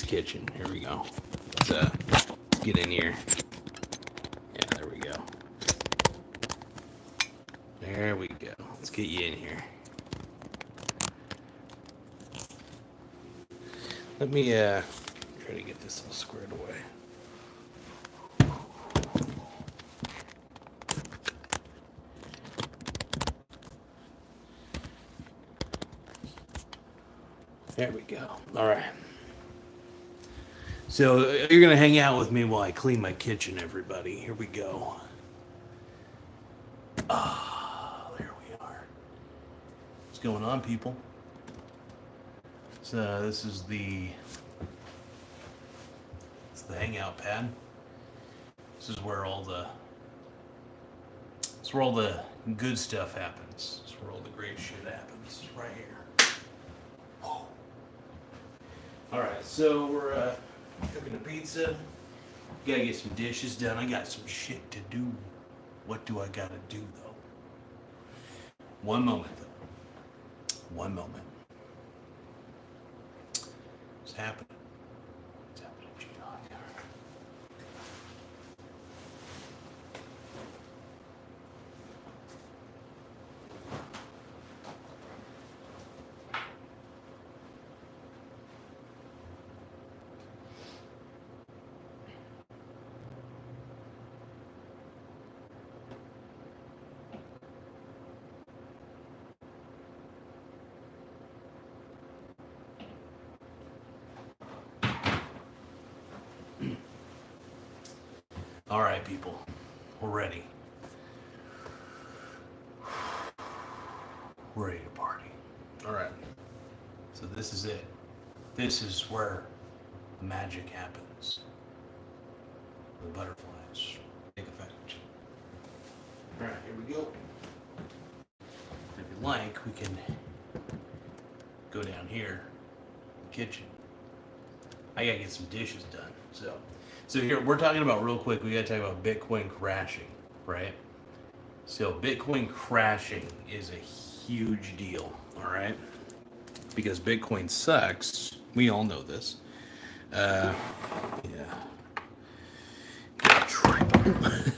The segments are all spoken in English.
kitchen. Here we go. Let's get in here. Yeah, there we go. There we go. Let's get you in here. Let me try to get this all squared away. There we go. All right. So you're going to hang out with me while I clean my kitchen, everybody. Here we go. There we are. What's going on, people? So this is the hangout pad. This is where all the good stuff happens. This is where all the great shit happens. Right here. Whoa. All right, so we're cooking a pizza. Gotta get some dishes done. I got some shit to do. What do I gotta do though? One moment though. One moment. What's happening? What's happening, G-Dog? All right, people, we're ready. We're ready to party. All right. So this is it. This is where the magic happens. The butterflies take effect. All right, here we go. If you like, we can go down here, in the kitchen. I gotta get some dishes done. So here, we're talking about real quick, we gotta talk about Bitcoin crashing, right? So Bitcoin crashing is a huge deal, all right? Because Bitcoin sucks. We all know this. Yeah. Got a tripod.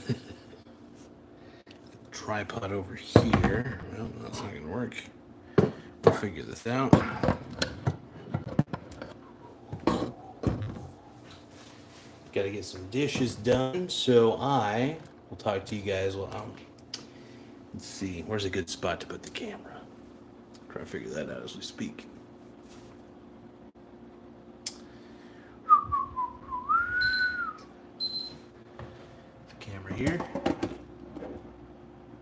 Tripod over here. Well, that's not gonna work. We'll figure this out. Got to get some dishes done, so I will talk to you guys. Well, let's see, where's a good spot to put the camera? Try to figure that out as we speak. The camera here.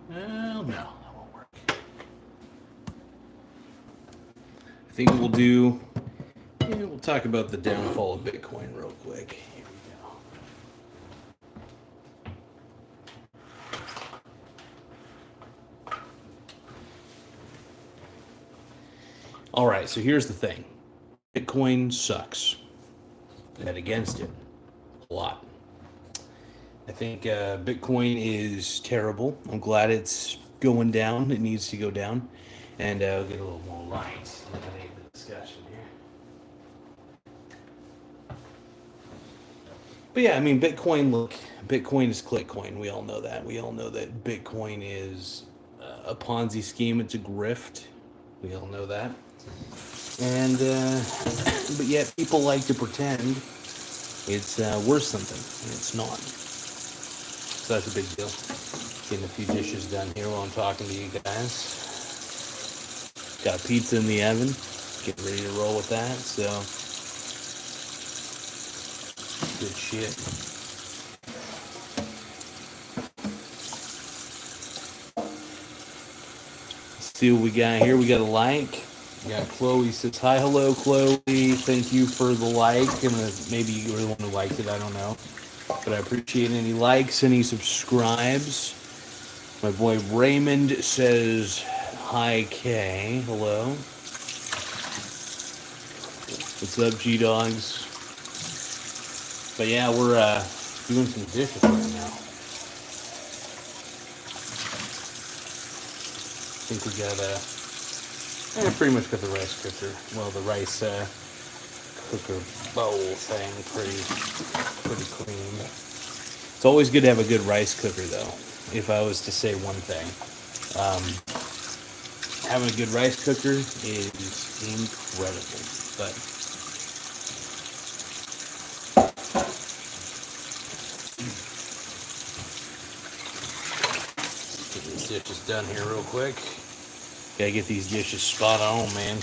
Well, no, that won't work. I think we'll do. Yeah, we'll talk about the downfall of Bitcoin real quick. All right, so here's the thing. Bitcoin sucks. Bet against it a lot. I think Bitcoin is terrible. I'm glad it's going down. It needs to go down. And we'll get a little more light in the discussion here. But yeah, I mean, Bitcoin is clickcoin. We all know that. We all know that Bitcoin is a Ponzi scheme. It's a grift. We all know that. And but yet people like to pretend it's worth something, and it's not. So that's a big deal. Getting a few dishes done here while I'm talking to you guys. Got pizza in the oven. Getting ready to roll with that. So good shit. Let's see what we got here. We got a like. We got Chloe says, hi, hello, Chloe. Thank you for the like. And maybe you were the one who liked it. I don't know. But I appreciate any likes, any subscribes. My boy Raymond says, hi, Kay. Hello. What's up, G-Dogs? But yeah, we're doing some dishes right now. I think we got pretty much got the rice cooker. Well, the rice cooker bowl thing pretty clean. It's always good to have a good rice cooker, though. If I was to say one thing, having a good rice cooker is incredible. But get these dishes done here real quick. Gotta get these dishes spot on, man.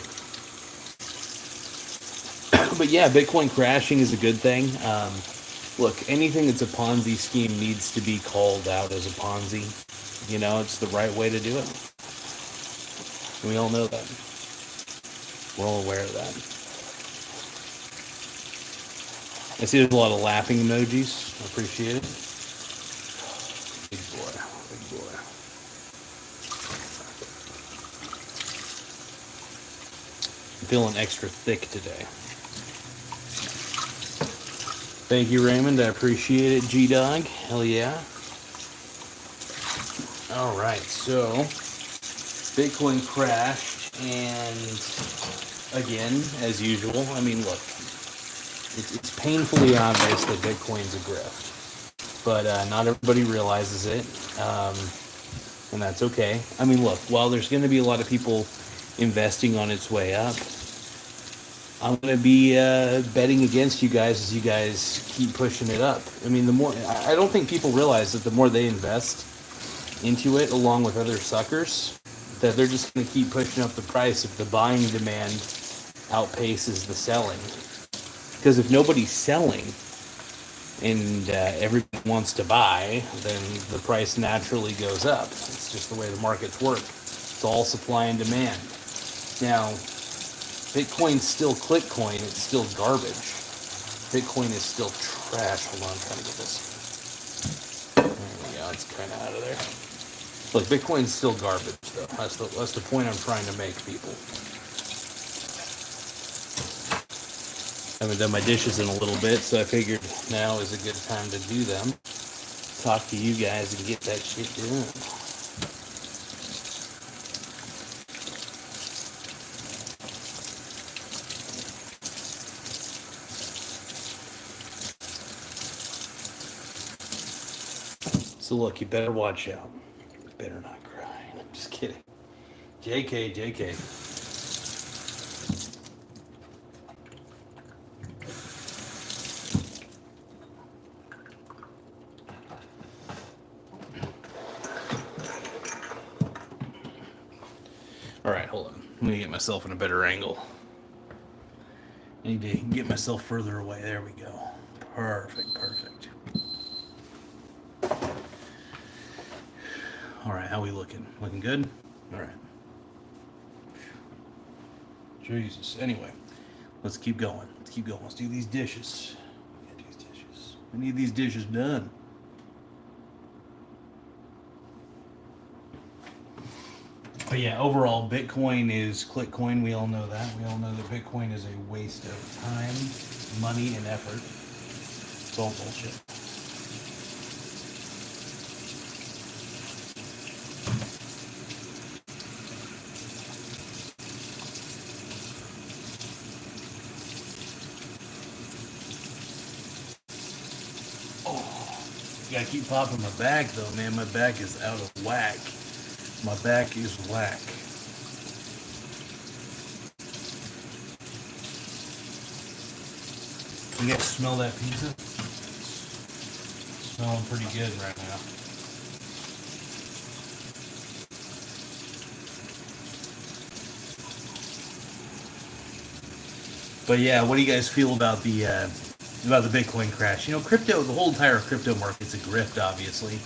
But yeah, Bitcoin crashing is a good thing. Look, anything that's a Ponzi scheme needs to be called out as a Ponzi. You know, it's the right way to do it. We all know that. We're all aware of that. I see there's a lot of laughing emojis. I appreciate it. Big boy, big boy. I'm feeling extra thick today. Thank you, Raymond. I appreciate it, G-Dog. Hell yeah. All right, so Bitcoin crashed, and again, as usual, I mean, look, it's painfully obvious that Bitcoin's a grift, but not everybody realizes it, and that's okay. I mean, look, while there's going to be a lot of people investing on its way up, I'm going to be betting against you guys as you guys keep pushing it up. I mean, the more, I don't think people realize that the more they invest into it, along with other suckers, that they're just going to keep pushing up the price if the buying demand outpaces the selling. Because if nobody's selling and everybody wants to buy, then the price naturally goes up. It's just the way the markets work. It's all supply and demand. Now, Bitcoin's still Clickcoin. It's still garbage. Bitcoin is still trash. Hold on, I'm trying to get this. There we go. It's kind of out of there. Look, Bitcoin's still garbage, though. That's the point I'm trying to make, people. I haven't done my dishes in a little bit, so I figured now is a good time to do them. Talk to you guys and get that shit done. So look, you better watch out. You better not cry. I'm just kidding. JK, JK. Alright, hold on. I'm going to get myself in a better angle. I need to get myself further away. There we go. Perfect, perfect. Alright, how we looking? Looking good? Alright. Jesus. Anyway, let's keep going. Let's keep going. Let's do these dishes. We need these dishes done. But yeah, overall, Bitcoin is Clickcoin. We all know that. We all know that Bitcoin is a waste of time, money, and effort. It's all bullshit. Gotta keep popping my back though, man. My back is out of whack. My back is whack. You guys smell that pizza? Smelling pretty good right now. But yeah, what do you guys feel about the Bitcoin crash? You know, crypto, the whole entire crypto market's a grift, obviously.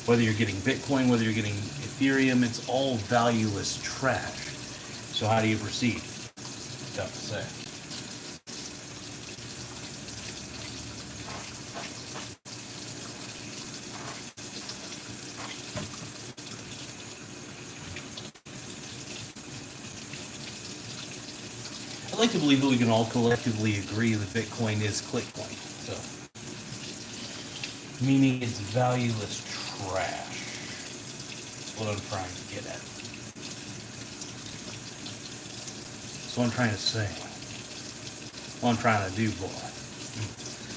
Whether you're getting Bitcoin, whether you're getting Ethereum, it's all valueless trash. So how do you proceed? Tough to say. I'd like to believe that we can all collectively agree that Bitcoin is Clickcoin. So, meaning it's valueless trash. That's what I'm trying to get at. That's what I'm trying to say. what I'm trying to do, boy.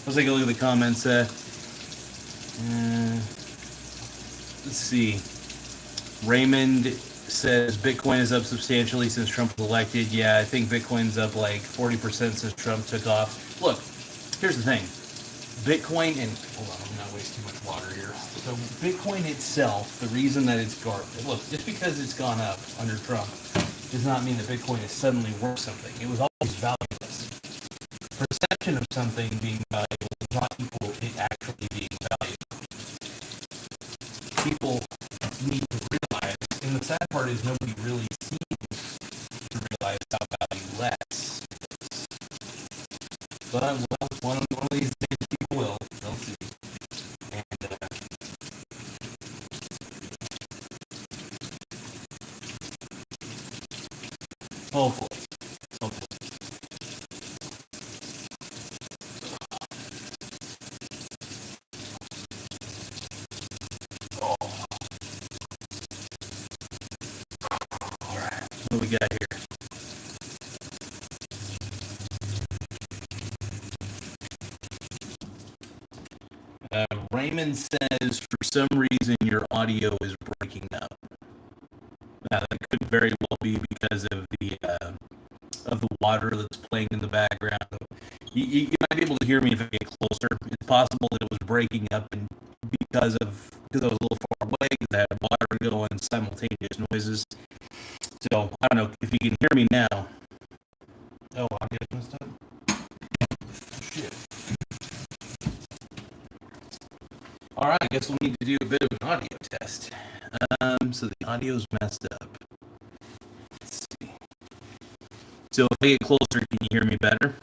Let's take a look at the comments. Let's see. Raymond says Bitcoin is up substantially since Trump was elected. Yeah, I think Bitcoin's up like 40% since Trump took off. Look, here's the thing. Bitcoin and hold on, I'm not wasting too much water here. So Bitcoin itself, the reason that it's garbage. Look, just because it's gone up under Trump does not mean that Bitcoin is suddenly worth something. It was always valueless. Perception of something being valuable does not equal it actually being valuable. People need to realize, and the sad part is nobody really seems to realize how valueless it is. But well, one of these days people will. They'll see. And hopefully. Oh. All right. What do we got here? Raymond says, for some reason, your audio is breaking up. That could very well be because of the water that's playing in the background. You might be able to hear me if I get closer. It's possible that it was breaking up, and because I was a little far away, because I had water going, simultaneous noises. So I don't know if you can hear me now. Oh, audio's messed up. Shit. All right, I guess we'll need to do a bit of an audio test. So the audio's messed up. Let's see. So if I get closer, can you hear me better?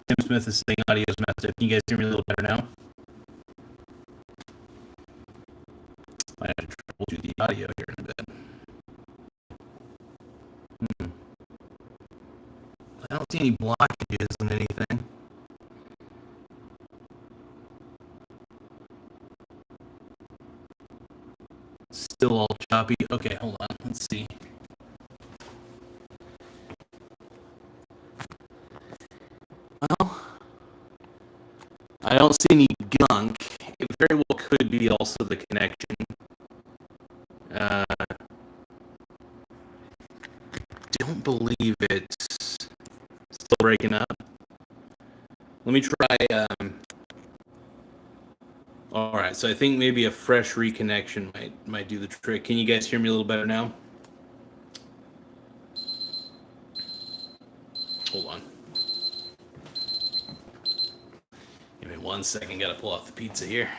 Tim Smith is saying audio's messed up. Can you guys hear me a little better now? I have to troubleshoot the audio here in a bit. I don't see any blockages on anything. Still all choppy. Okay, hold on. Let's see. Well, I don't see any gunk. It very well could be also the connection. Don't believe it's still breaking up. Let me try. All right, so I think maybe a fresh reconnection might do the trick. Can you guys hear me a little better now? Hold on. Give me 1 second. Got to pull off the pizza here.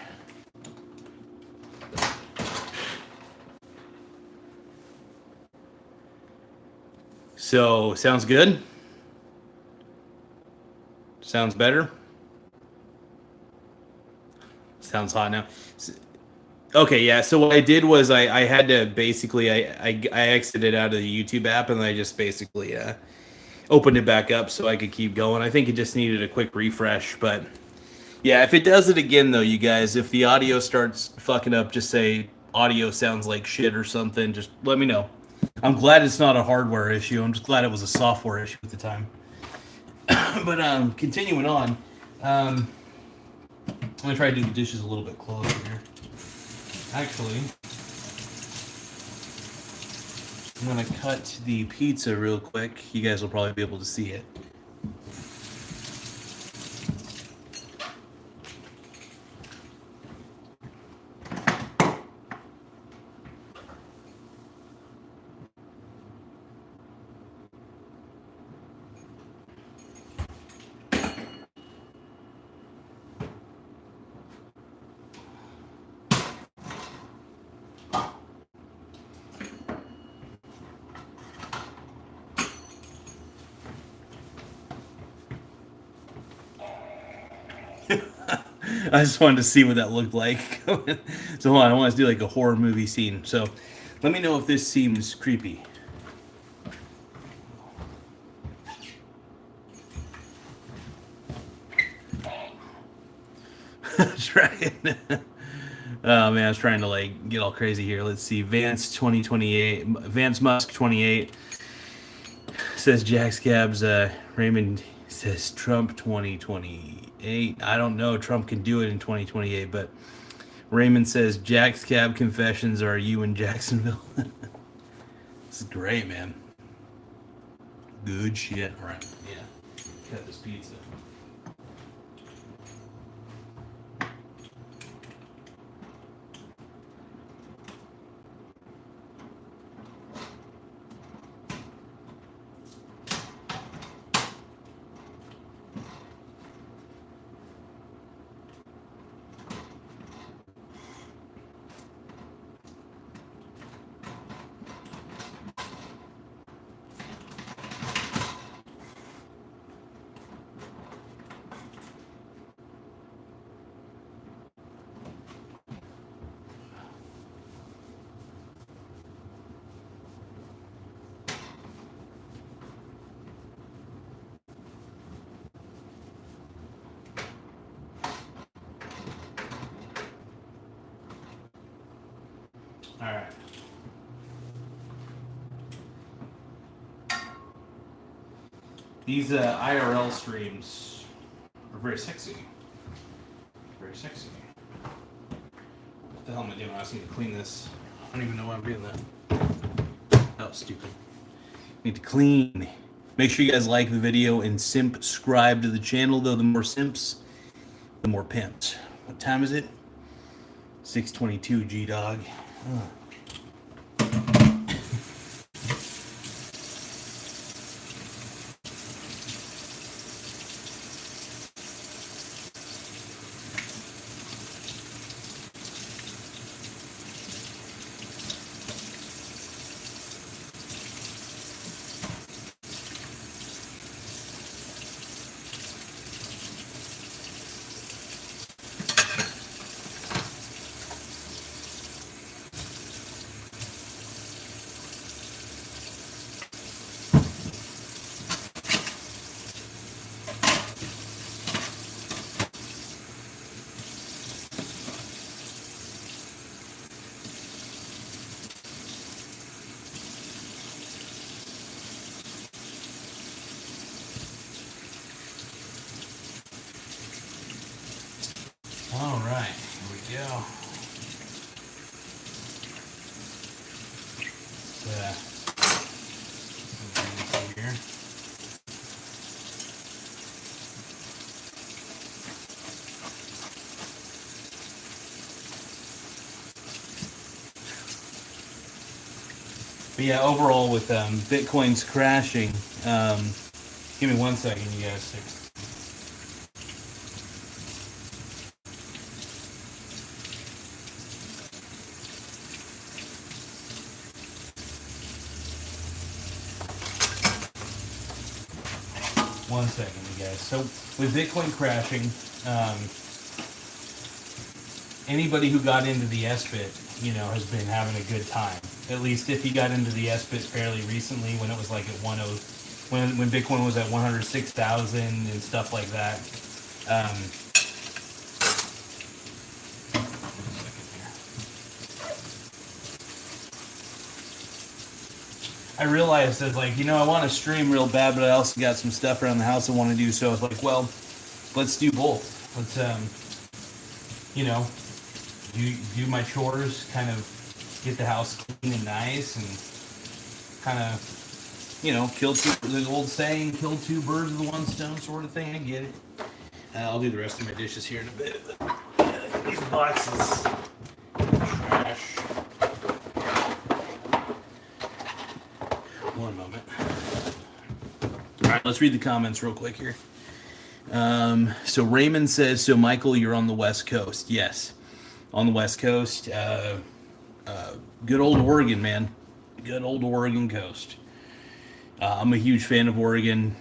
So, sounds good? Sounds better? Sounds hot now. Okay, yeah. So what I did was I had to basically I exited out of the YouTube app and I just basically opened it back up so I could keep going. I think it just needed a quick refresh, but yeah, if it does it again though, you guys, if the audio starts fucking up, just say audio sounds like shit or something. Just let me know. I'm glad it's not a hardware issue. I'm just glad it was a software issue at the time. But continuing on. I'm going to try to do the dishes a little bit closer here. Actually, I'm going to cut the pizza real quick. You guys will probably be able to see it. I just wanted to see what that looked like. So hold on, I want to do like a horror movie scene. So let me know if this seems creepy. Try it. Oh man, I was trying to like get all crazy here. Let's see. Vance 2028. Vance Musk 28 says Jack's Cabs. Raymond says Trump 2028. I don't know. Trump can do it in 2028, but Raymond says Jack's Cab confessions are you in Jacksonville. This is great, man. Good shit. All right. Yeah. Cut this pizza. All right. These IRL streams are very sexy. Very sexy. What the hell am I doing? I just need to clean this. I don't even know why I'm doing that. That was stupid. Need to clean. Make sure you guys like the video and subscribe to the channel, though. The more simps, the more pimps. What time is it? 6:22, G-Dog. All right, here we go. Here. But yeah, overall with Bitcoin's crashing, give me 1 second, you guys. 1 second, you guys. So with Bitcoin crashing, anybody who got into the SBIT, has been having a good time. At least if you got into the SBIT fairly recently, when it was like at 10, when Bitcoin was at 106,000 and stuff like that. I realized that, I want to stream real bad, but I also got some stuff around the house I want to do. So I was like, well, let's do both. Let's, do my chores, kind of get the house clean and nice, and kind of, kill the old saying, kill two birds with one stone sort of thing. I get it. I'll do the rest of my dishes here in a bit. But these boxes, trash. One moment. All right, let's read the comments real quick here. So Raymond says, so Michael, you're on the West Coast. Yes, on the West Coast. Good old Oregon, man. Good old Oregon coast. I'm a huge fan of Oregon.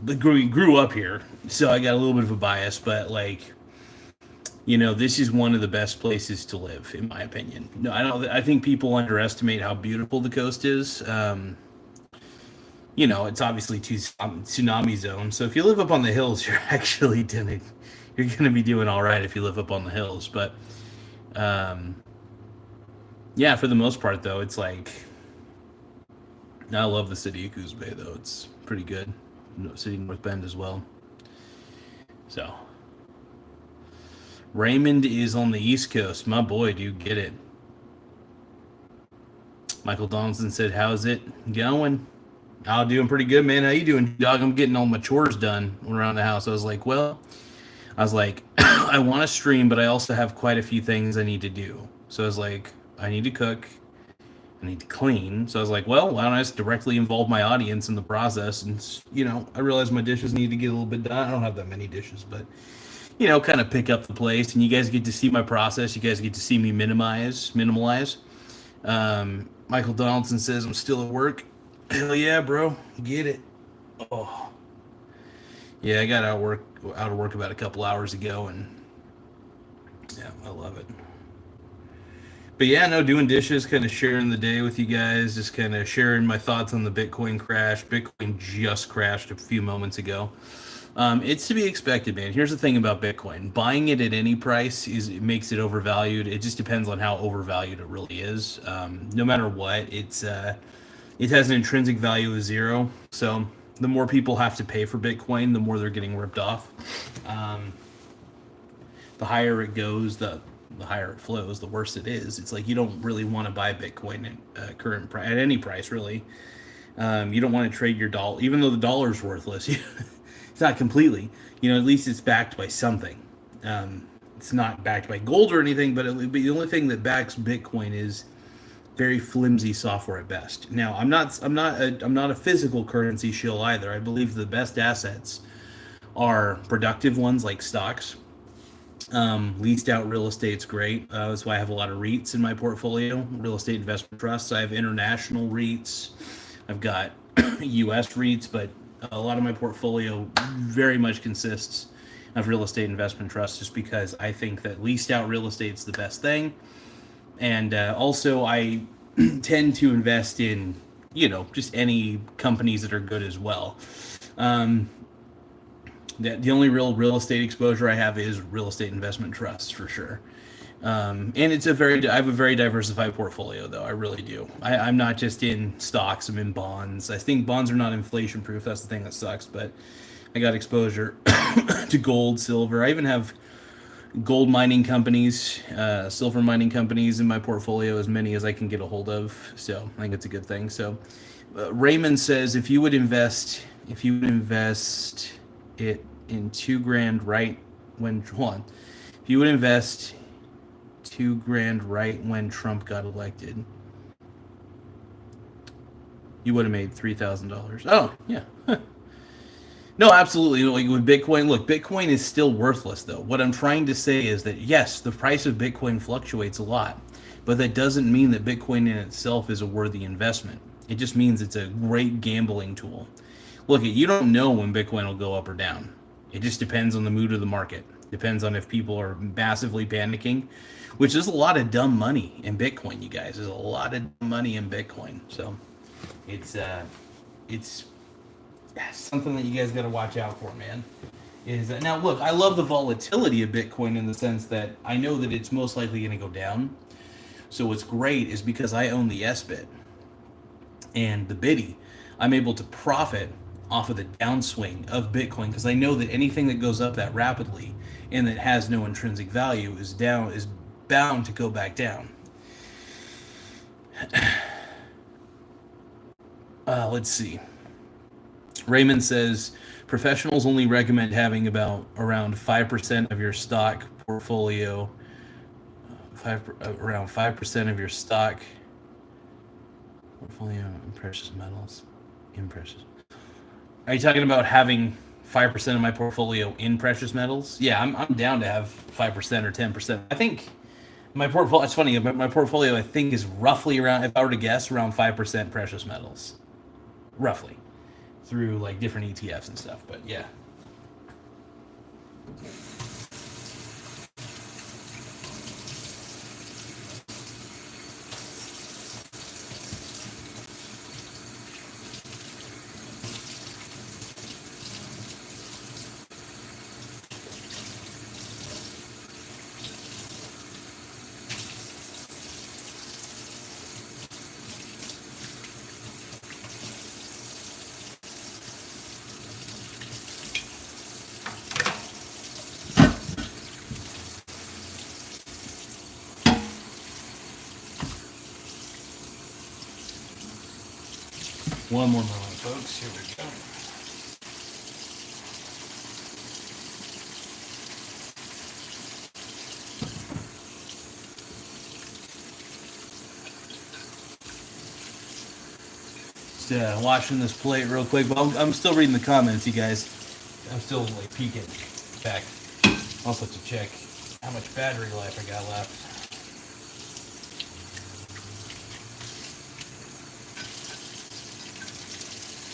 Grew up here, so I got a little bit of a bias, but this is one of the best places to live, in my opinion. No, I think people underestimate how beautiful the coast is. It's obviously tsunami zone. So if you live up on the hills, you're actually gonna be doing all right if you live up on the hills. But yeah, for the most part, though, it's I love the city of Coos Bay, though. It's pretty good. City of North Bend as well. So, Raymond is on the East Coast. My boy, do you get it? Michael Donaldson said, "How's it going?" I'm doing pretty good, man. How you doing, dog? I'm getting all my chores done around the house. I was like, I want to stream, but I also have quite a few things I need to do. So I was like, I need to cook, I need to clean. So I was like, well, why don't I just directly involve my audience in the process? And, I realized my dishes need to get a little bit done. I don't have that many dishes, but, kind of pick up the place. And you guys get to see my process. You guys get to see me minimalize. Michael Donaldson says, I'm still at work. Hell yeah, bro. Get it. Oh. Yeah, I got out of work about a couple hours ago, and yeah, I love it. But yeah, no, doing dishes, kind of sharing the day with you guys, just kind of sharing my thoughts on the Bitcoin crash. Bitcoin just crashed a few moments ago. It's to be expected, man. Here's the thing about Bitcoin: buying it at any price it makes it overvalued. It just depends on how overvalued it really is. No matter what, it has an intrinsic value of 0. So the more people have to pay for Bitcoin, the more they're getting ripped off. The higher it goes, the higher it flows, the worse it is. It's like you don't really want to buy Bitcoin at current price, at any price, really. You don't want to trade your dollar, even though the dollar's worthless. It's not completely. At least it's backed by something. It's not backed by gold or anything, but the only thing that backs Bitcoin is very flimsy software at best. Now, I'm not a physical currency shill either. I believe the best assets are productive ones like stocks. Leased out real estate's great. That's why I have a lot of REITs in my portfolio, real estate investment trusts. I have international REITs. I've got U.S. REITs, but a lot of my portfolio very much consists of real estate investment trusts, just because I think that leased out real estate's the best thing. And also, I tend to invest in, just any companies that are good as well. The only real estate exposure I have is real estate investment trusts, for sure. And I have a very diversified portfolio, though. I really do. I'm not just in stocks. I'm in bonds. I think bonds are not inflation proof. That's the thing that sucks. But I got exposure to gold, silver. I even have gold mining companies, silver mining companies in my portfolio, as many as I can get a hold of. So I think it's a good thing. So Raymond says, if you would invest it in $2,000 right when if you would invest $2,000 right when Trump got elected, you would have made $3,000. Oh yeah. No, absolutely. Like with Bitcoin, look, Bitcoin is still worthless, though. What I'm trying to say is that, yes, the price of Bitcoin fluctuates a lot, but that doesn't mean that Bitcoin in itself is a worthy investment. It just means it's a great gambling tool. Look, you don't know when Bitcoin will go up or down. It just depends on the mood of the market. Depends on if people are massively panicking, which is a lot of dumb money in Bitcoin, you guys. There's a lot of money in Bitcoin. So it's something that you guys got to watch out for, man. Now look, I love the volatility of Bitcoin in the sense that I know that it's most likely going to go down. So what's great is because I own the S-bit and the Biddy, I'm able to profit off of the downswing of Bitcoin, because I know that anything that goes up that rapidly and that has no intrinsic value is bound to go back down. Let's see. Raymond says professionals only recommend having around 5% of your stock portfolio, around 5% of your stock portfolio in precious metals. Are you talking about having 5% of my portfolio in precious metals? Yeah, I'm down to have 5% or 10%. I think my portfolio. It's funny. My portfolio, I think, is roughly around, if I were to guess, around 5% precious metals, roughly, through like different ETFs and stuff. But yeah. One more moment, folks. Here we go. Just washing this plate real quick. Well, I'm still reading the comments, you guys. I'm still like peeking back. Also to check how much battery life I got left.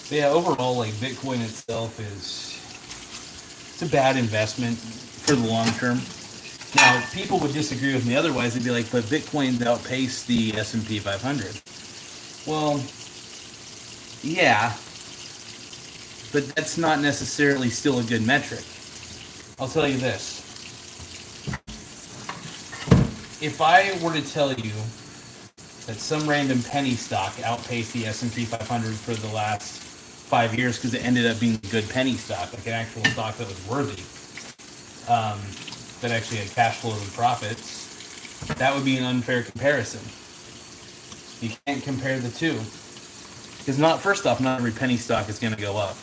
But yeah, overall, like Bitcoin itself it's a bad investment for the long term. Now, people would disagree with me otherwise. They'd be like, but Bitcoin outpaced the S&P 500. Well, yeah, but that's not necessarily still a good metric. I'll tell you this. If I were to tell you that some random penny stock outpaced the S&P 500 for the last 5 years because it ended up being a good penny stock, like an actual stock that was worthy, that actually had cash flows and profits, that would be an unfair comparison. You can't compare the two. Because first off, not every penny stock is going to go up.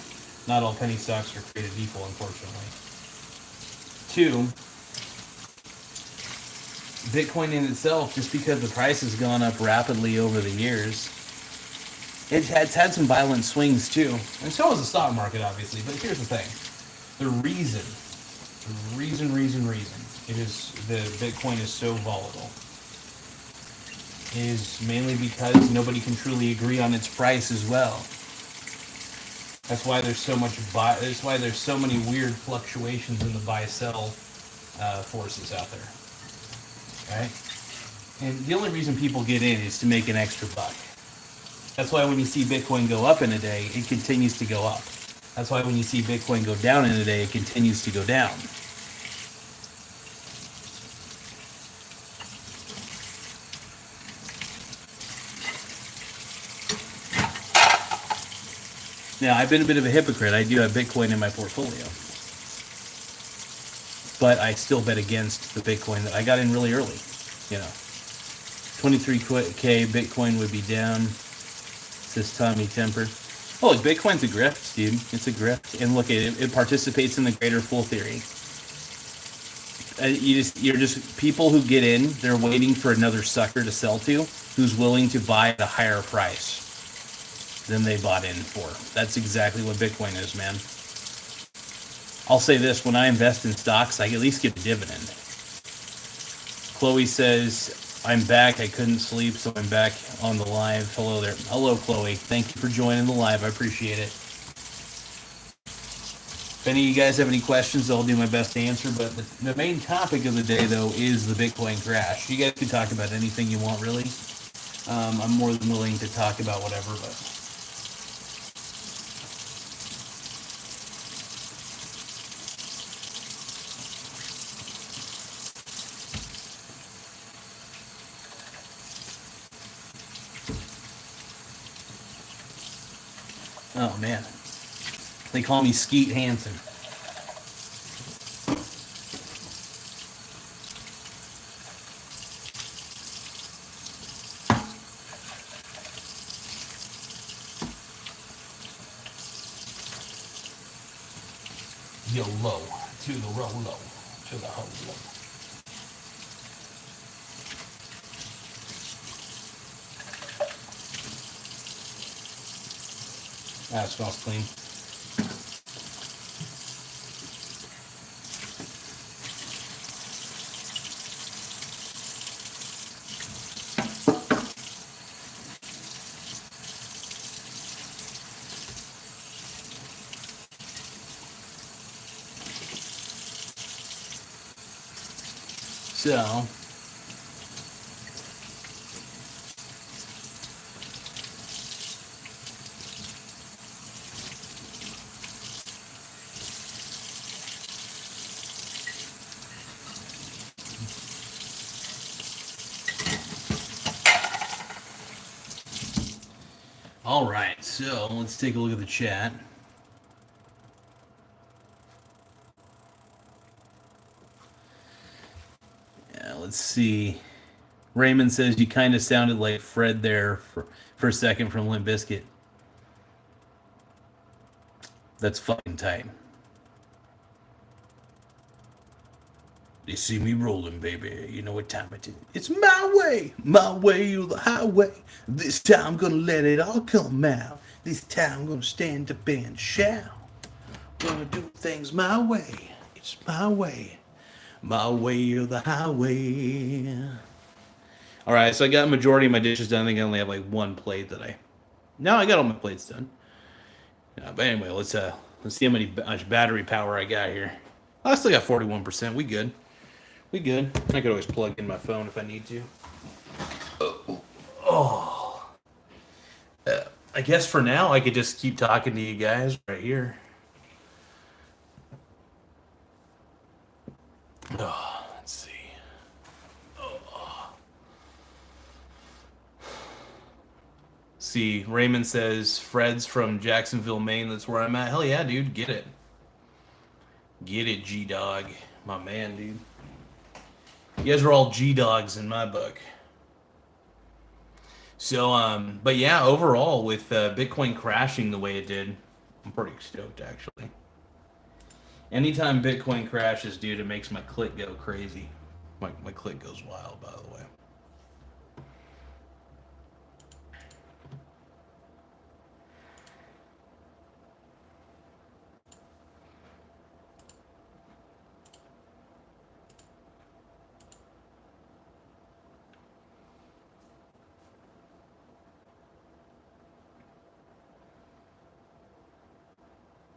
Not all penny stocks are created equal, unfortunately. 2, Bitcoin in itself, just because the price has gone up rapidly over the years, it's had some violent swings too. And so has the stock market, obviously. But here's the thing. The reason it is the Bitcoin is so volatile is mainly because nobody can truly agree on its price as well. That's why there's so much that's why there's so many weird fluctuations in the buy-sell forces out there. Right? And the only reason people get in is to make an extra buck. That's why when you see Bitcoin go up in a day, it continues to go up. That's why when you see Bitcoin go down in a day, it continues to go down. Now, I've been a bit of a hypocrite. I do have Bitcoin in my portfolio. But I still bet against the Bitcoin that I got in really early. 23K Bitcoin would be down, says Tommy Temper. Oh, look, Bitcoin's a grift, dude. It's a grift. And look, it participates in the greater fool theory. You're just people who get in, they're waiting for another sucker to sell to who's willing to buy at a higher price than they bought in for. That's exactly what Bitcoin is, man. I'll say this, when I invest in stocks, I at least get a dividend. Chloe says, I'm back. I couldn't sleep, so I'm back on the live. Hello there. Hello, Chloe. Thank you for joining the live. I appreciate it. If any of you guys have any questions, I'll do my best to answer. But the main topic of the day, though, is the Bitcoin crash. You guys can talk about anything you want, really. I'm more than willing to talk about whatever, but... Oh, man. They call me Skeet Hansen. Yo, low. To the row low. To the hoe low. That smells clean. So, all right, so let's take a look at the chat. Yeah, let's see. Raymond says you kind of sounded like Fred there for a second from Limp Bizkit. That's fucking tight. They see me rolling, baby. You know what time it is. It's my way or the highway. This time I'm gonna let it all come out. This time I'm gonna stand up and shout. Gonna do things my way. It's my way or the highway. All right, so I got a majority of my dishes done. I think I only have like one plate that I. No, I got all my plates done. But anyway, let's see how much battery power I got here. I still got 41%. We good. We good. I could always plug in my phone if I need to. I guess for now I could just keep talking to you guys right here. Let's see. See, Raymond says Fred's from Jacksonville, Maine. That's where I'm at. Hell yeah, dude. Get it. Get it, G-Dog. My man, dude. You guys are all G-Dogs in my book. So, but yeah, overall, with Bitcoin crashing the way it did, I'm pretty stoked, actually. Anytime Bitcoin crashes, dude, it makes my click go crazy. My click goes wild, by the way.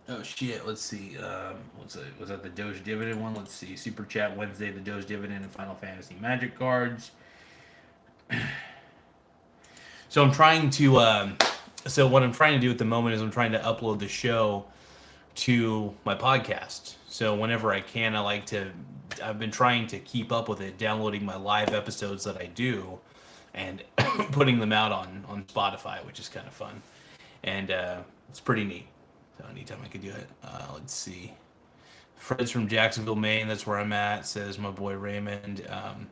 Oh shit, let's see. Was that the Doge dividend one? Let's see. Super Chat Wednesday, the Doge dividend and Final Fantasy Magic cards. So I'm trying to so what I'm trying to do at the moment is I'm trying to upload the show to my podcast. So whenever I can, I've been trying to keep up with it, downloading my live episodes that I do and putting them out on Spotify, which is kind of fun. And it's pretty neat. So anytime I could do it. Let's see. Fred's from Jacksonville, Maine. That's where I'm at, says my boy Raymond. Let's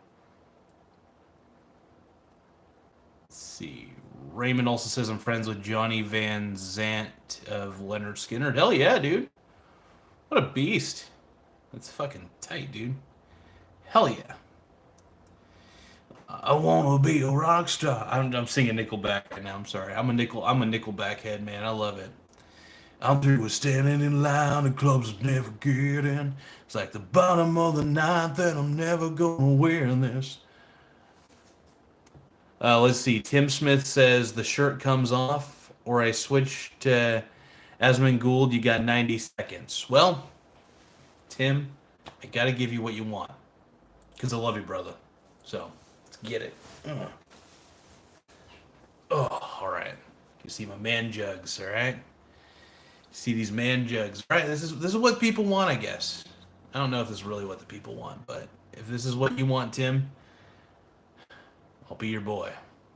see. Raymond also says I'm friends with Johnny Van Zant of Leonard Skinner. Hell yeah, dude. What a beast. That's fucking tight, dude. Hell yeah. I wanna be a rock star. I'm singing Nickelback right now. I'm sorry. I'm a Nickelback head, man. I love it. I'm through with standing in line, the clubs will never get in. It's like the bottom of the ninth, and I'm never gonna wear this. Let's see. Tim Smith says the shirt comes off, or I switch to Asmund Gould. You got 90 seconds. Well, Tim, I gotta give you what you want, because I love you, brother. So let's get it. Oh, all right. You see my man jugs, all right? See these man jugs. All right, this is what people want, I guess. I don't know if this is really what the people want, but if this is what you want, Tim, I'll be your boy.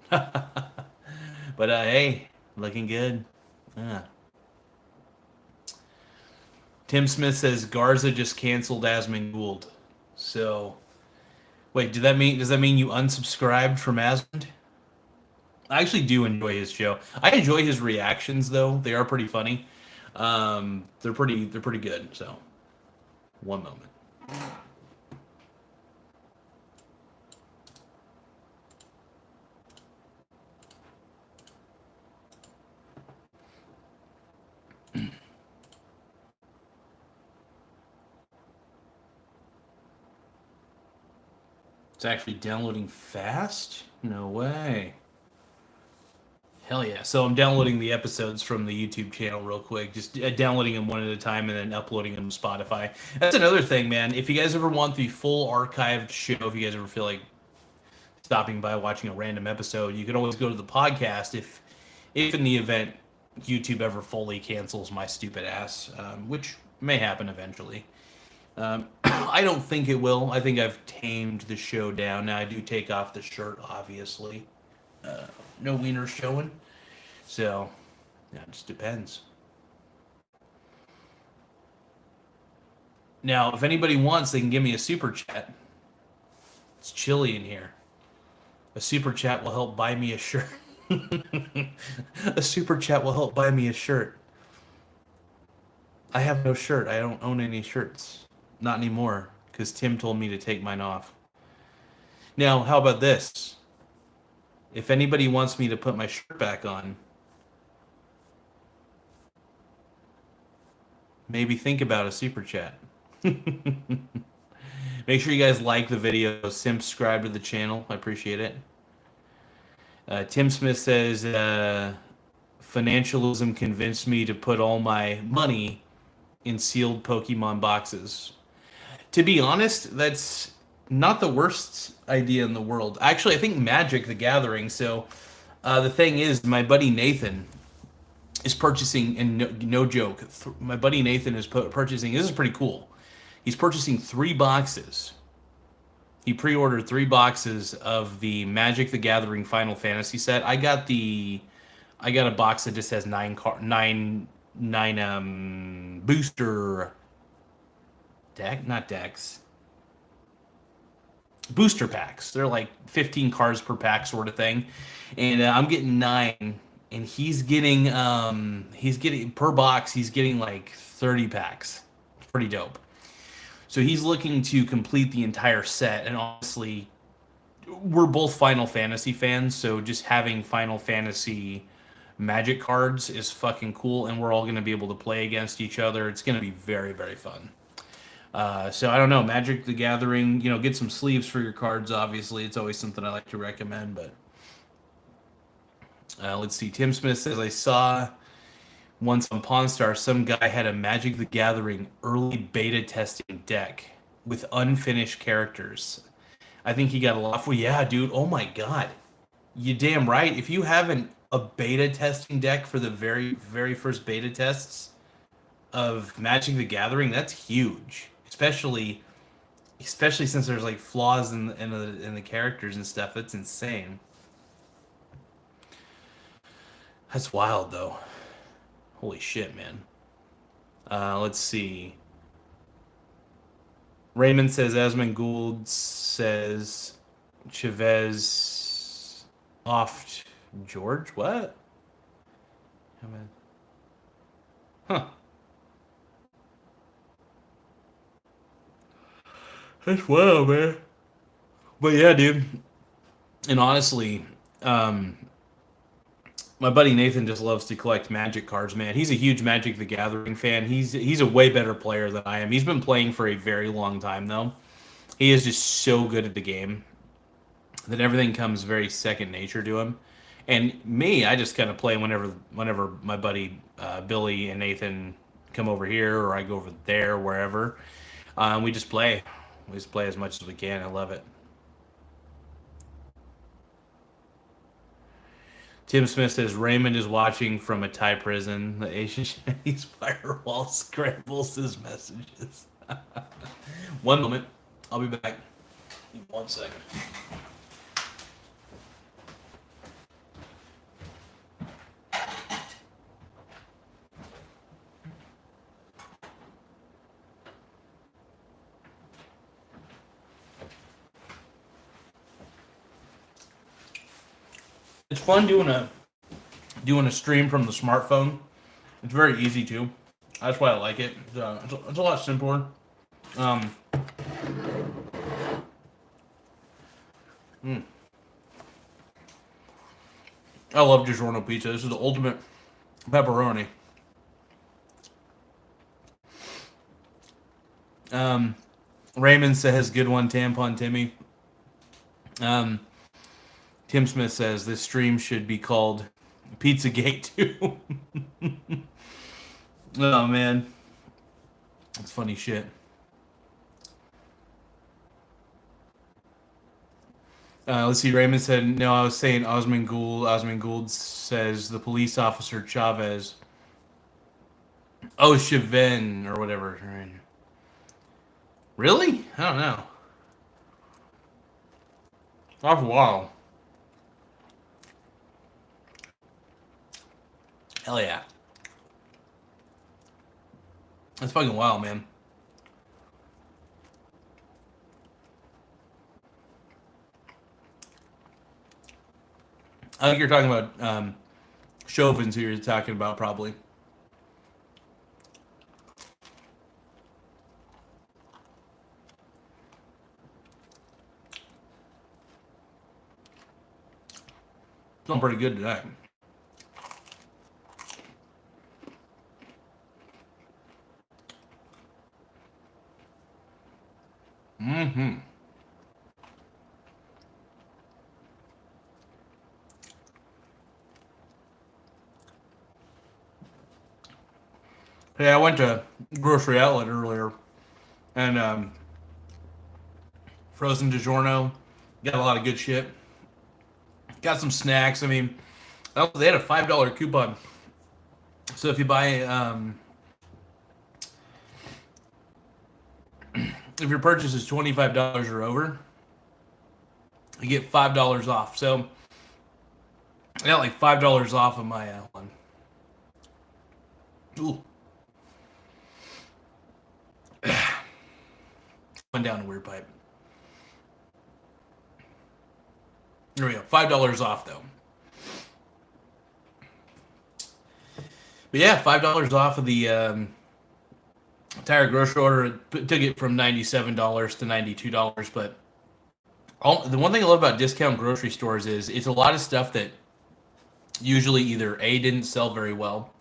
But hey, looking good. Tim Smith says Garza just canceled Asmund Gould. So, wait, does that mean you unsubscribed from Asmund? I actually do enjoy his show. I enjoy his reactions, though. They are pretty funny. They're pretty good. So, one moment. It's actually downloading fast? No way. Hell yeah. So I'm downloading the episodes from the YouTube channel real quick, just downloading them one at a time and then uploading them to Spotify. That's another thing, man. If you guys ever want the full archived show, if you guys ever feel like stopping by watching a random episode, you can always go to the podcast if in the event YouTube ever fully cancels my stupid ass, which may happen eventually. I don't think it will. I think I've tamed the show down. Now I do take off the shirt, obviously. No wiener showing. So, yeah, it just depends. Now, if anybody wants, they can give me a super chat. It's chilly in here. A super chat will help buy me a shirt. A super chat will help buy me a shirt. I have no shirt. I don't own any shirts. Not anymore, because Tim told me to take mine off. Now, how about this? If anybody wants me to put my shirt back on, maybe think about a super chat. Make sure you guys like the video, subscribe to the channel. I appreciate it. Tim Smith says, financialism convinced me to put all my money in sealed Pokemon boxes. To be honest, that's not the worst idea in the world. Actually, I think Magic the Gathering. So the thing is, my buddy Nathan is purchasing, and no joke, my buddy Nathan is purchasing. This is pretty cool. He's purchasing 3 boxes. He pre-ordered 3 boxes of the Magic the Gathering Final Fantasy set. I got a box that just has 9 booster deck, not decks. Booster packs. They're like 15 cards per pack sort of thing. And I'm getting 9, and he's getting per box, he's getting like 30 packs. It's pretty dope. So he's looking to complete the entire set, and honestly, we're both Final Fantasy fans, so just having Final Fantasy Magic cards is fucking cool, and we're all going to be able to play against each other. It's going to be very, very fun. So I don't know, Magic the Gathering, get some sleeves for your cards, obviously. It's always something I like to recommend, but let's see. Tim Smith says, I saw once on Pawn Star, some guy had a Magic the Gathering early beta testing deck with unfinished characters. I think he got a lot for, yeah, dude. Oh my God. You damn right. If you haven't a beta testing deck for the very, very first beta tests of Magic the Gathering, that's huge. Especially since there's like flaws in the characters and stuff. That's insane. That's wild though. Holy shit, man. Let's see. Raymond says Asmongold says Chavez off George. What? Huh. That's wild, man. But yeah, dude. And honestly, my buddy Nathan just loves to collect Magic cards, man. He's a huge Magic the Gathering fan. He's a way better player than I am. He's been playing for a very long time, though. He is just so good at the game that everything comes very second nature to him. And me, I just kind of play whenever my buddy Billy and Nathan come over here, or I go over there, wherever. We just play. We just play as much as we can. I love it. Tim Smith says Raymond is watching from a Thai prison. The Asian Chinese firewall scrambles his messages. One moment. I'll be back. 1 second. It's fun doing a stream from the smartphone. It's very easy too. That's why I like it. It's a lot simpler. I love DiGiorno pizza. This is the ultimate pepperoni. Raymond says, "Good one, Tampon Timmy." Tim Smith says this stream should be called Pizzagate too. Oh man, that's funny shit. Let's see. Raymond said, "No, I was saying Osmond Gould." Osmond Gould says the police officer Chavez. Oh, Chauvin or whatever. Really? I don't know. That's wild. Hell yeah. That's fucking wild, man. I think you're talking about Chauvins who you're talking about, probably. Feeling pretty good today. Mm-hmm. Hey, I went to grocery outlet earlier, and frozen DiGiorno, got a lot of good shit. Got some snacks. I mean, they had a $5 coupon. So if you buy, if your purchase is $25 or over, you get $5 off. So I got like $5 off of my one. Ooh. Went down a weird pipe. There we go. $5 off though. But yeah, $5 off of the entire grocery order. It took it from $97 to $92. But the one thing I love about discount grocery stores is it's a lot of stuff that usually either A, didn't sell very well,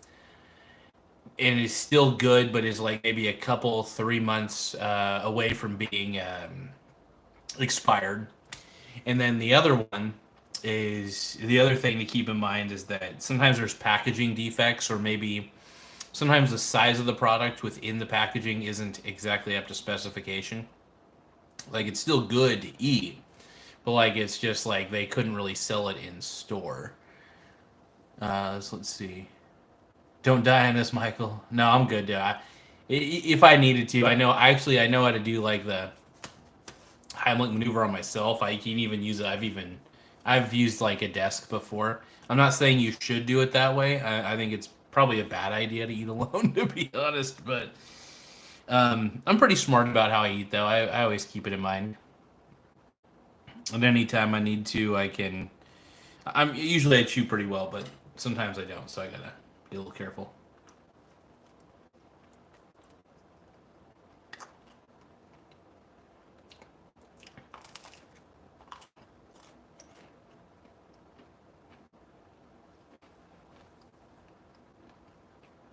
and is still good, but is like maybe a couple, 3 months away from being expired. And then the other one is the other thing to keep in mind is that sometimes there's packaging defects, or maybe sometimes the size of the product within the packaging isn't exactly up to specification. Like, it's still good to eat, but like it's just like they couldn't really sell it in store. So let's see. Don't die on this, Michael. No, I'm good, dude. If I needed to, I know how to do like the Heimlich maneuver on myself. I can even use it. I've used like a desk before. I'm not saying you should do it that way. I think it's probably a bad idea to eat alone, to be honest. But I'm pretty smart about how I eat, though. I always keep it in mind. And anytime I need to, I can. I chew pretty well, but sometimes I don't, so I gotta be a little careful.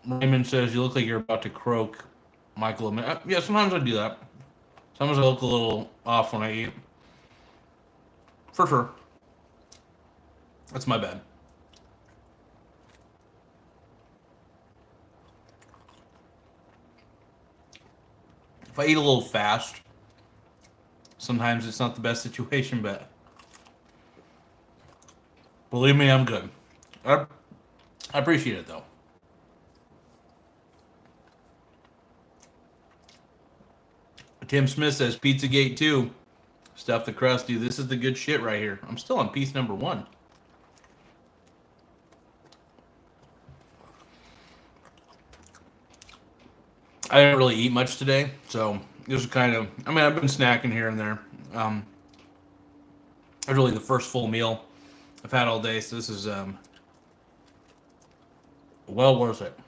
Raymond says you look like you're about to croak, Michael. Yeah, sometimes I do that. Sometimes I look a little off when I eat. For sure. That's my bad. If I eat a little fast, sometimes it's not the best situation, but believe me, I'm good. I appreciate it, though. Tim Smith says Pizzagate 2. Stuff the crust, dude. This is the good shit right here. I'm still on piece number 1. I didn't really eat much today, so this is kind of. I mean, I've been snacking here and there. It's really the first full meal I've had all day, so this is well worth it.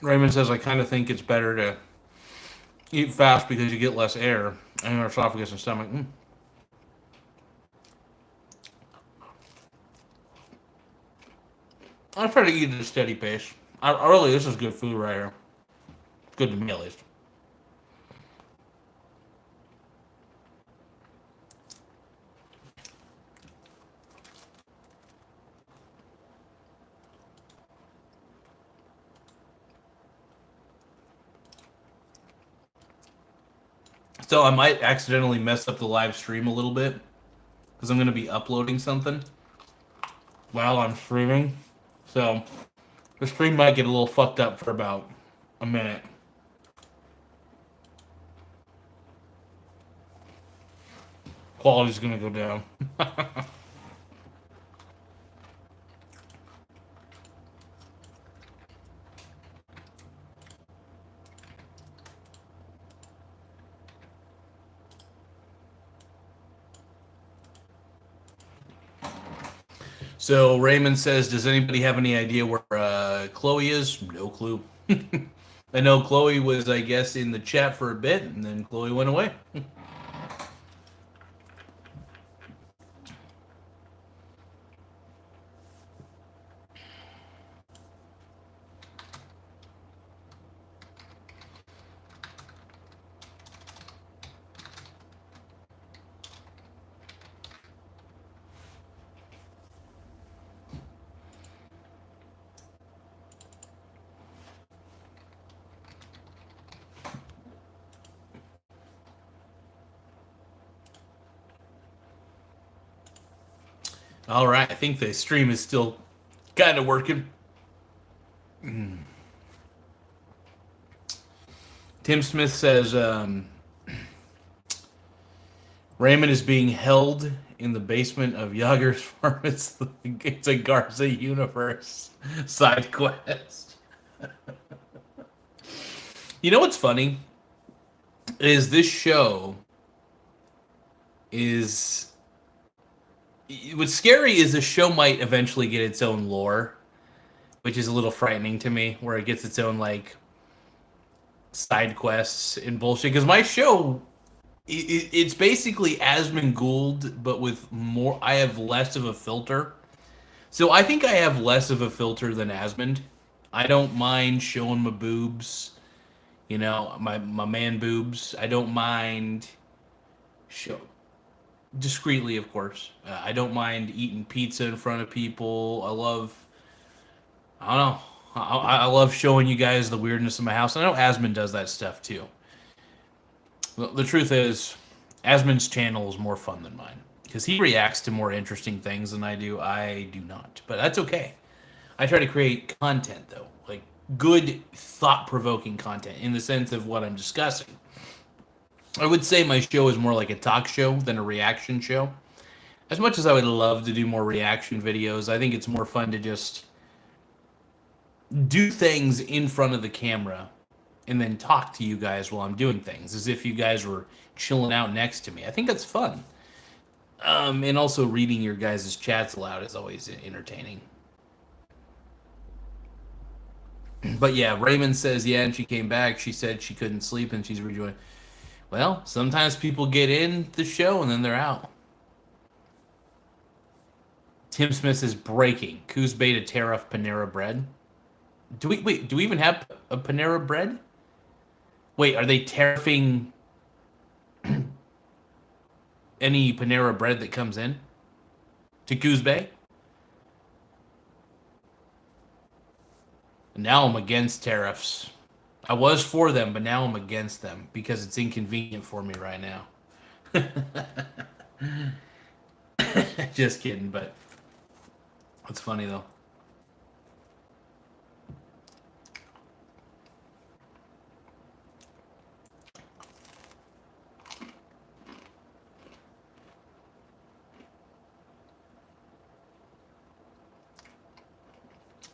Raymond says I kind of think it's better to eat fast because you get less air in your esophagus and stomach. I try to eat at a steady pace. This is good food right here. Good to me, at least. So I might accidentally mess up the live stream a little bit because I'm going to be uploading something while I'm streaming. So the stream might get a little fucked up for about a minute. Quality's going to go down. So Raymond says, does anybody have any idea where Chloe is? No clue. I know Chloe was, I guess, in the chat for a bit, and then Chloe went away. All right, I think the stream is still kind of working. Tim Smith says Raymond is being held in the basement of Yager's farm. It's a Garza universe side quest. You know what's funny? Is this show is... What's scary is the show might eventually get its own lore, which is a little frightening to me, where it gets its own, like, side quests and bullshit. Because my show, it's basically Asmongold, but with more... I have less of a filter. So I think I have less of a filter than Asmond. I don't mind showing my boobs, you know, my man boobs. I don't mind show discreetly, of course. I don't mind eating pizza in front of people. I don't know. I love showing you guys the weirdness of my house. I know Asmond does that stuff too. The truth is, Asmond's channel is more fun than mine because he reacts to more interesting things than I do. I do not, but that's okay. I try to create content though, like good, thought-provoking content in the sense of what I'm discussing. I would say my show is more like a talk show than a reaction show. As much as I would love to do more reaction videos, I think it's more fun to just do things in front of the camera and then talk to you guys while I'm doing things, as if you guys were chilling out next to me. I think that's fun. And also reading your guys' chats aloud is always entertaining. But yeah, Raymond says, yeah, and she came back. She said she couldn't sleep and she's rejoined. Well, sometimes people get in the show and then they're out. Tim Smith says breaking. Coos Bay to tear off Panera Bread. Do we even have a Panera Bread? Wait, are they tariffing any Panera Bread that comes in to Coos Bay? Now I'm against tariffs. I was for them, but now I'm against them because it's inconvenient for me right now. Just kidding, but it's funny though.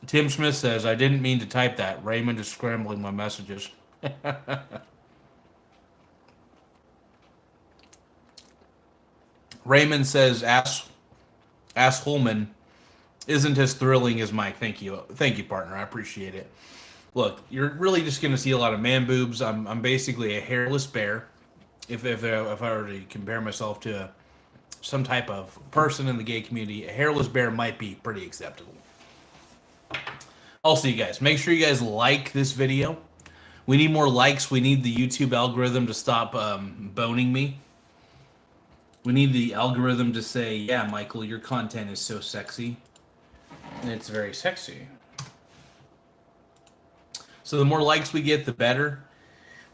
Tim Smith says, I didn't mean to type that. Raymond is scrambling my messages. Raymond says, Ass Holman isn't as thrilling as Mike. Thank you, partner. I appreciate it. Look, you're really just going to see a lot of man boobs. I'm basically a hairless bear. If I were to compare myself to some type of person in the gay community, a hairless bear might be pretty acceptable. Also, you guys, make sure you guys like this video. We need more likes. We need the YouTube algorithm to stop boning me. We need the algorithm to say, yeah, Michael, your content is so sexy. And it's very sexy. So the more likes we get, the better.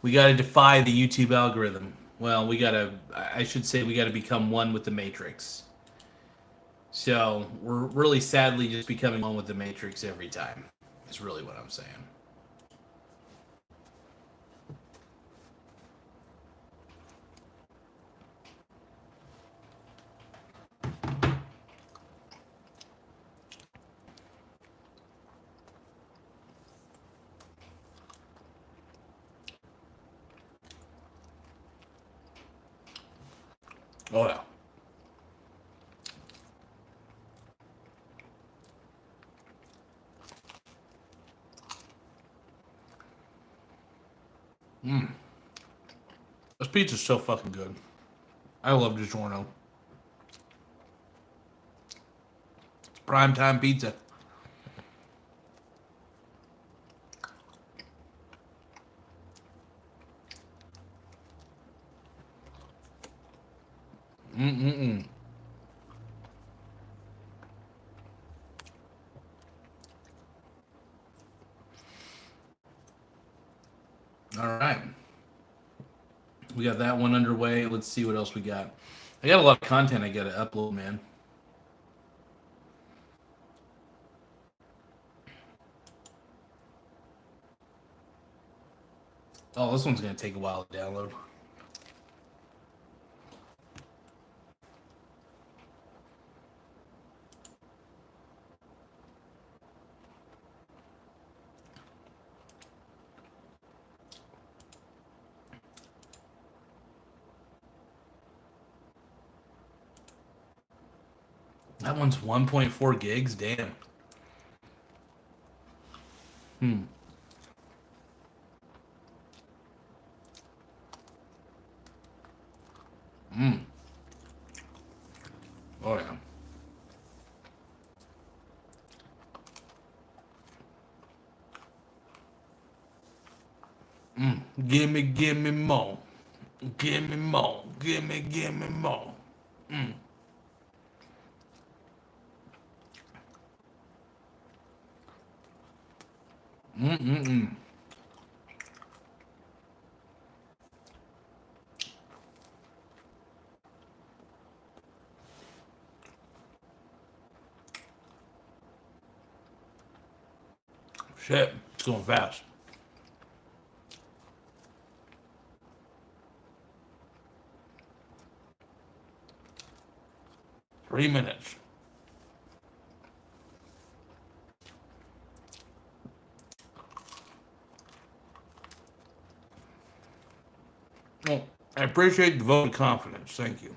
We got to defy the YouTube algorithm. Well, I should say we got to become one with the Matrix. So we're really sadly just becoming one with the Matrix every time. Is really what I'm saying. Oh yeah. pizza's so fucking good. I love DiGiorno. Primetime pizza. Mm-mm-mm. All right. We got that one underway. Let's see what else we got. I got a lot of content I got to upload, man. Oh, this one's going to take a while to download. That one's 1.4 gigs? Damn. Hmm. Oh, yeah. Give me more. Give me more. Give me more. Mm-mm-mm. Shit, it's going fast. Three minutes. Well, I appreciate the vote of confidence. Thank you.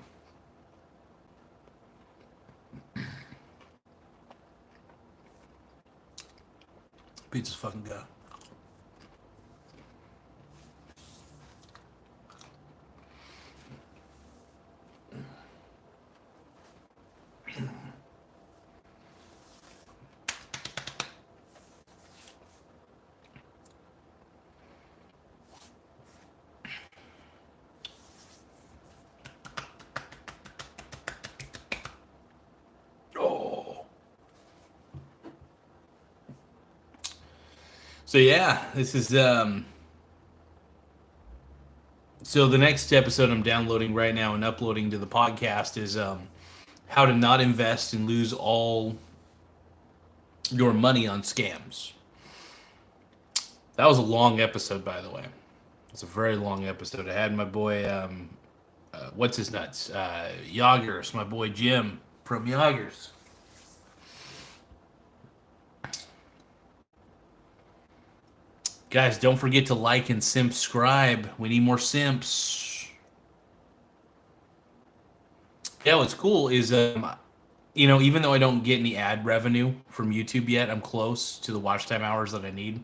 Pizza's fucking good. Oh. So yeah, this is so the next episode I'm downloading right now and uploading to the podcast is how to not invest and lose all your money on scams. That was a long episode, by the way. It's a very long episode. I had my boy, what's his nuts? Yoggers, my boy Jim from Yoggers. Guys, don't forget to like and subscribe. We need more simps. Yeah, what's cool is, even though I don't get any ad revenue from YouTube yet, I'm close to the watch time hours that I need.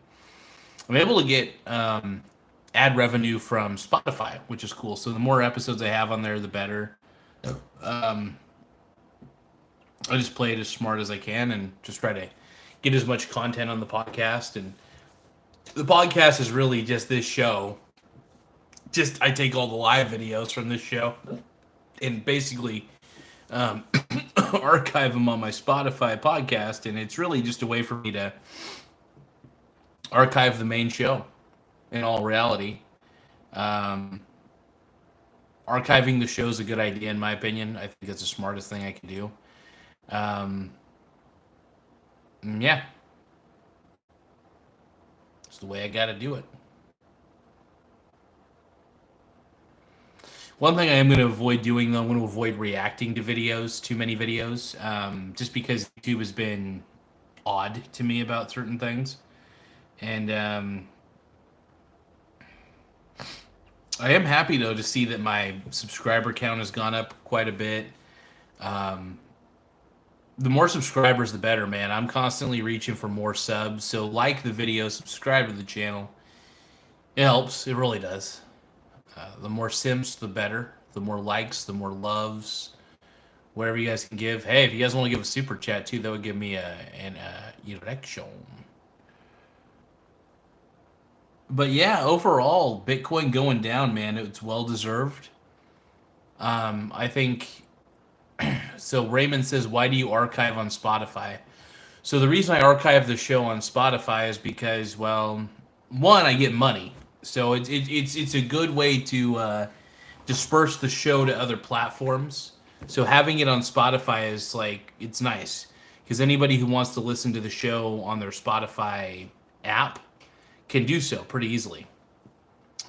I'm able to get ad revenue from Spotify, which is cool. So the more episodes I have on there, the better. I just play it as smart as I can and just try to get as much content on the podcast. And the podcast is really just this show. Just I take all the live videos from this show and basically archive them on my Spotify podcast. And it's really just a way for me to archive the main show. In all reality, archiving the show is a good idea in my opinion. I think it's the smartest thing I can do. Yeah, it's the way I got to do it. One thing I am going to avoid doing, though, I'm going to avoid reacting to videos, too many videos, just because YouTube has been odd to me about certain things. And I am happy, though, to see that my subscriber count has gone up quite a bit. The more subscribers, the better, man. I'm constantly reaching for more subs. So like the video, subscribe to the channel. It helps. It really does. The more simps, the better. The more likes, the more loves. Whatever you guys can give. Hey, if you guys want to give a super chat too, that would give me an erection. But yeah, overall, Bitcoin going down, man. It's well deserved. I think so. Raymond says, "Why do you archive on Spotify?" So the reason I archive the show on Spotify is because, well, one, I get money, so it's a good way to disperse the show to other platforms. So having it on Spotify is like it's nice because anybody who wants to listen to the show on their Spotify app can do so pretty easily.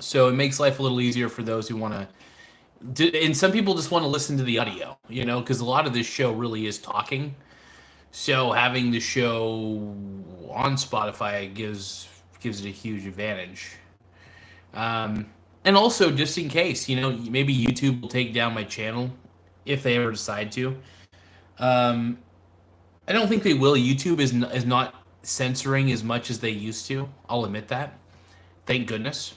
So it makes life a little easier for those who want to. And some people just want to listen to the audio, because a lot of this show really is talking. So having the show on Spotify gives it a huge advantage. And also, just in case, maybe YouTube will take down my channel if they ever decide to. Um, I don't think they will. YouTube is not censoring as much as they used to. I'll admit that. Thank goodness.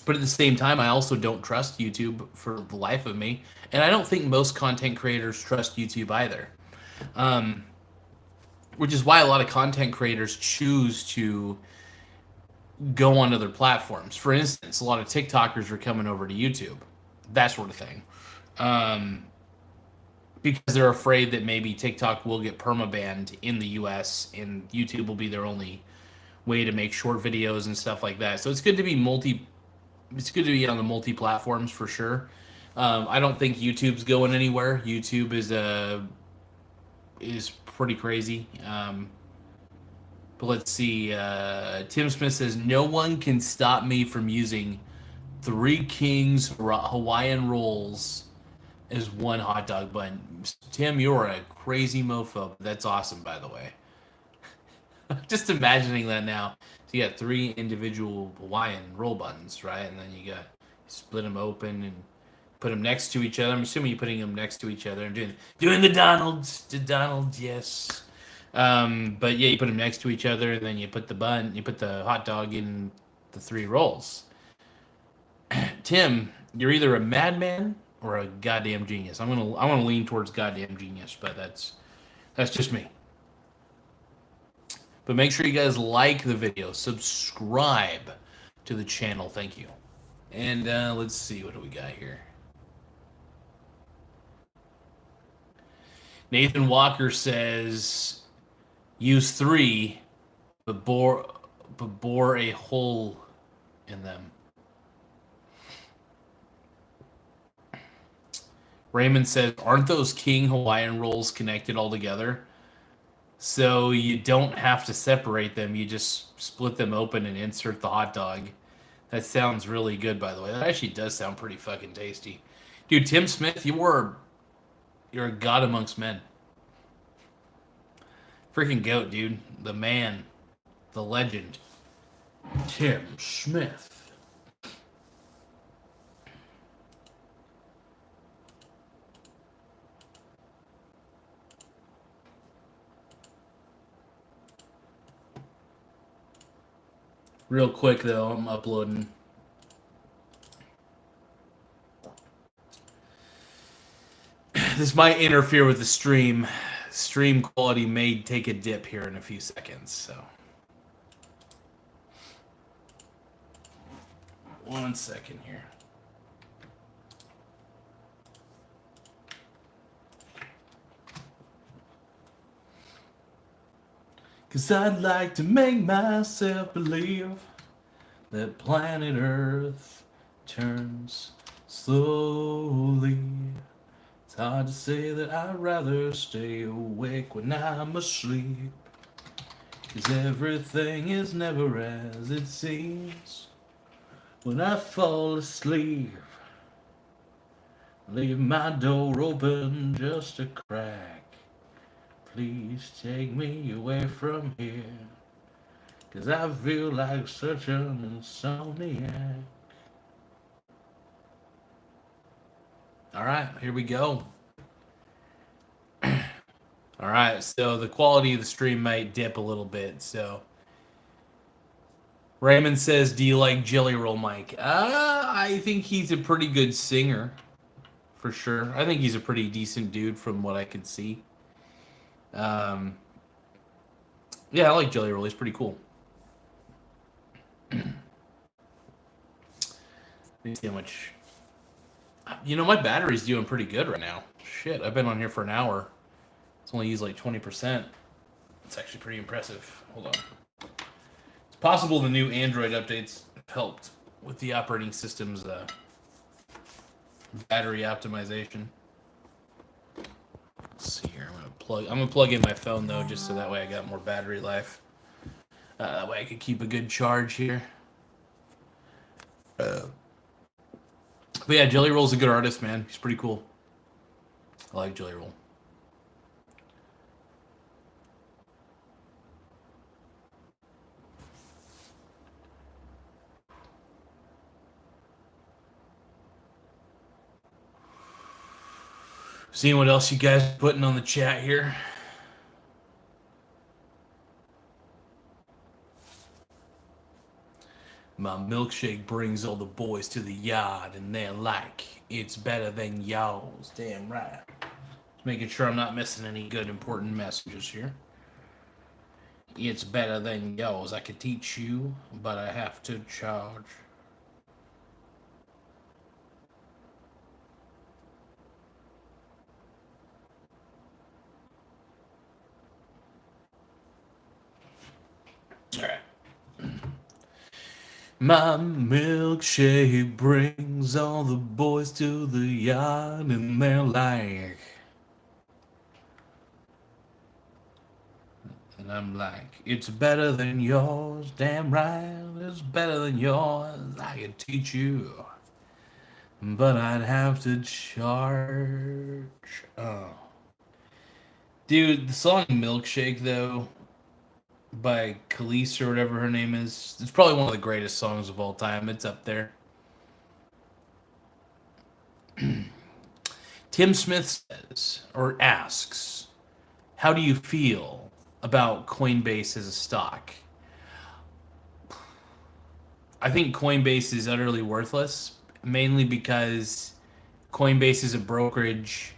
But at the same time, I also don't trust YouTube for the life of me, and I don't think most content creators trust YouTube either. Um, which is why a lot of content creators choose to go on other platforms. For instance, a lot of TikTokers are coming over to YouTube, that sort of thing, because they're afraid that maybe TikTok will get permabanned in the U.S. and YouTube will be their only way to make short videos and stuff like that. So it's good to be It's good to be on the multi platforms for sure. I don't think YouTube's going anywhere. YouTube is pretty crazy. But let's see. Tim Smith says no one can stop me from using Three Kings Hawaiian rolls as one hot dog bun. Tim, you're a crazy mofo. That's awesome, by the way. Just imagining that now. So you got three individual Hawaiian roll buns, right? And then you split them open and put them next to each other. I'm assuming you're putting them next to each other and doing the Donald, yes. But yeah, you put them next to each other, and then you put the hot dog in the three rolls. Tim, you're either a madman or a goddamn genius. I want to lean towards goddamn genius, but that's just me. But make sure you guys like the video, subscribe to the channel. Thank you. And let's see, what do we got here? Nathan Walker says, use three, but bore a hole in them. Raymond says, aren't those King Hawaiian rolls connected all together? So you don't have to separate them. You just split them open and insert the hot dog. That sounds really good, by the way. That actually does sound pretty fucking tasty. Dude, Tim Smith, you're a god amongst men. Freaking goat, dude. The man. The legend. Tim Smith. Real quick, though, I'm uploading. This might interfere with the stream. Stream quality may take a dip here in a few seconds, so. 1 second here. Cause I'd like to make myself believe that planet Earth turns slowly. It's hard to say that I'd rather stay awake when I'm asleep. Cause everything is never as it seems. When I fall asleep, leave my door open just a crack. Please take me away from here, cause I feel like such an insomniac. Alright, here we go. Alright, so the quality of the stream might dip a little bit, so Raymond says, "Do you like Jelly Roll Mike?" I think he's a pretty good singer, for sure. I think he's a pretty decent dude from what I could see. Um, yeah, I like Jelly Roll. He's pretty cool. Let me see how much. My battery's doing pretty good right now. Shit, I've been on here for an hour. It's only used like 20%. It's actually pretty impressive. Hold on. It's possible the new Android updates helped with the operating system's battery optimization. Let's see here. I'm gonna plug in my phone though, just so that way I got more battery life. That way I could keep a good charge here. But yeah, Jelly Roll's a good artist, man. He's pretty cool. I like Jelly Roll. Seeing what else you guys are putting on the chat here. My milkshake brings all the boys to the yard, and they're like, it's better than y'all's. Damn right. Just making sure I'm not missing any good important messages here. It's better than y'all's. I could teach you, but I have to charge. Alright. My milkshake brings all the boys to the yard, and they're like... And I'm like, it's better than yours, damn right, it's better than yours. I could teach you, but I'd have to charge. Oh. Dude, the song Milkshake, though, by Khalees or whatever her name is, it's probably one of the greatest songs of all time. It's up there. Tim Smith says, or asks, how do you feel about Coinbase as a stock? I think Coinbase is utterly worthless, mainly because Coinbase is a brokerage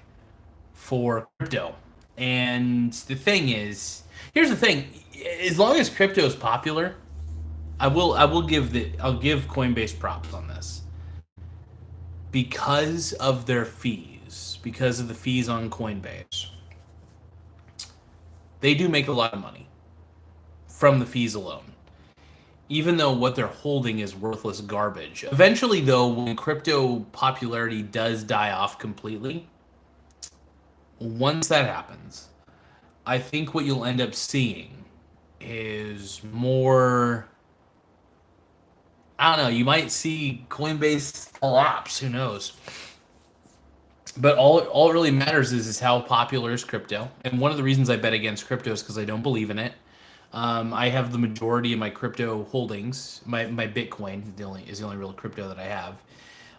for crypto. And the thing is, here's the thing: as long as crypto is popular, I'll give Coinbase props on this because of their fees, because of the fees on Coinbase. They do make a lot of money from the fees alone, even though what they're holding is worthless garbage. Eventually, though, when crypto popularity does die off completely, once that happens, I think what you'll end up seeing is more... I don't know, you might see Coinbase collapse, who knows? But all it really matters is how popular is crypto. And one of the reasons I bet against crypto is because I don't believe in it. I have the majority of my crypto holdings. My Bitcoin is the only real crypto that I have.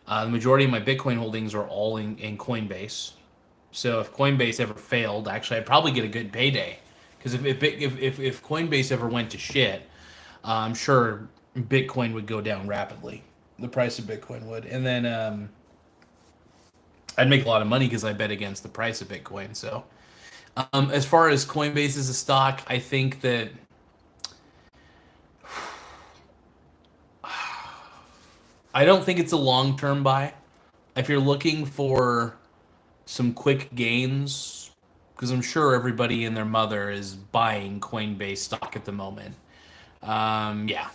The majority of my Bitcoin holdings are all in Coinbase. So if Coinbase ever failed, actually, I'd probably get a good payday. Because if Coinbase ever went to shit, I'm sure Bitcoin would go down rapidly. The price of Bitcoin would. And then I'd make a lot of money because I bet against the price of Bitcoin. So as far as Coinbase as a stock, I think that I don't think it's a long-term buy. If you're looking for some quick gains, because I'm sure everybody and their mother is buying Coinbase stock at the moment. Yeah,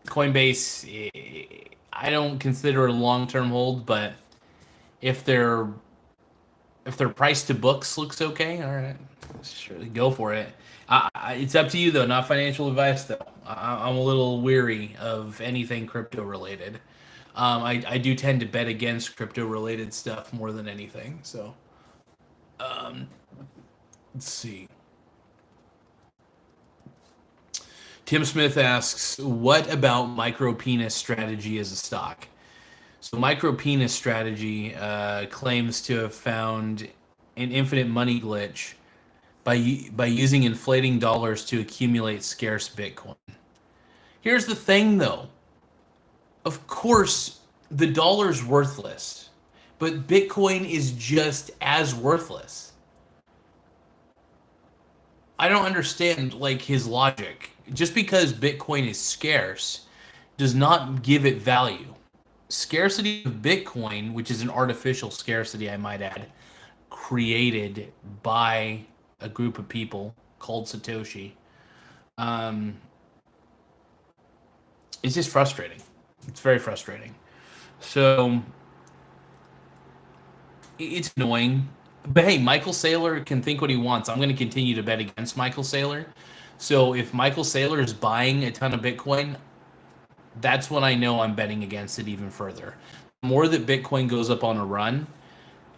Coinbase, I don't consider it a long-term hold, but if their price to books looks okay, all right, sure, go for it. It's up to you though, not financial advice though. I'm a little weary of anything crypto related. I do tend to bet against crypto related stuff more than anything. So, let's see. Tim Smith asks, what about micro penis strategy as a stock? So micro penis strategy claims to have found an infinite money glitch by using inflating dollars to accumulate scarce Bitcoin. Here's the thing, though. Of course, the dollar's worthless, but Bitcoin is just as worthless. I don't understand like his logic. Just because Bitcoin is scarce does not give it value. Scarcity of Bitcoin, which is an artificial scarcity, I might add, created by a group of people called Satoshi, um, it's just frustrating. It's very frustrating. So it's annoying. But hey, Michael Saylor can think what he wants. I'm going to continue to bet against Michael Saylor. So if Michael Saylor is buying a ton of Bitcoin, that's when I know I'm betting against it even further. The more that Bitcoin goes up on a run,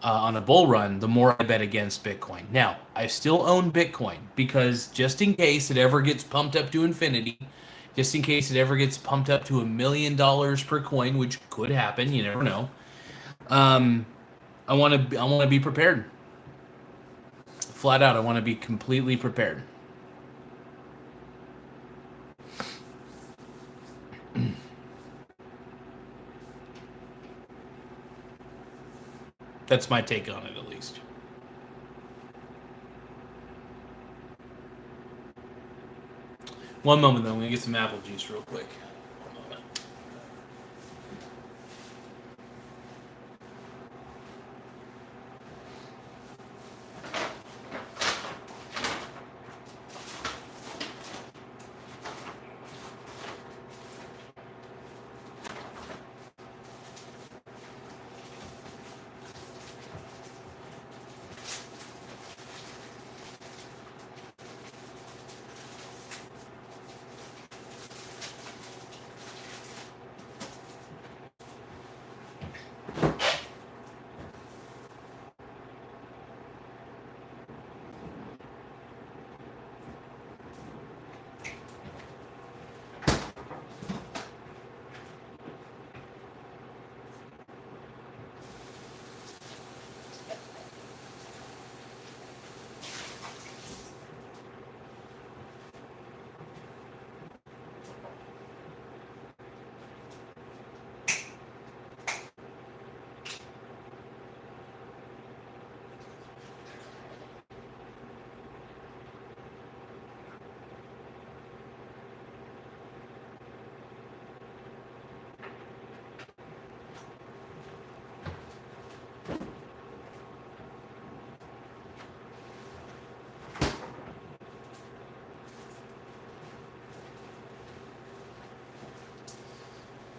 on a bull run, the more I bet against Bitcoin. Now, I still own Bitcoin because just in case it ever gets pumped up to infinity, just in case it ever gets pumped up to $1 million per coin, which could happen, you never know. I want to be prepared. Flat out, I want to be completely prepared. That's my take on it, at least. One moment, though. I'm going to get some apple juice real quick. One moment.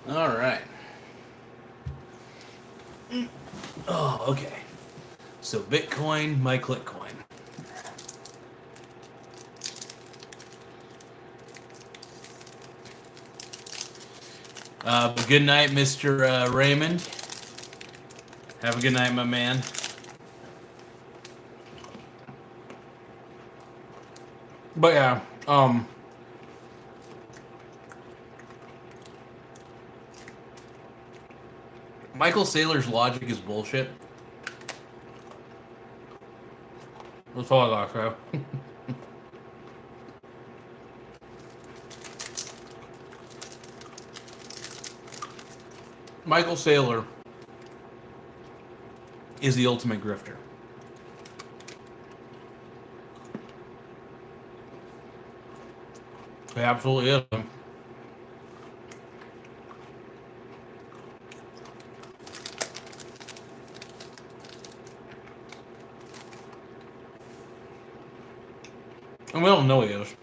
All right. Oh, okay. So Bitcoin, my ClickCoin. Good night, Mr. Raymond. Have a good night, my man. But yeah, Michael Saylor's logic is bullshit. That's all I got, bro. Michael Saylor is the ultimate grifter. He absolutely is. And we don't know he is.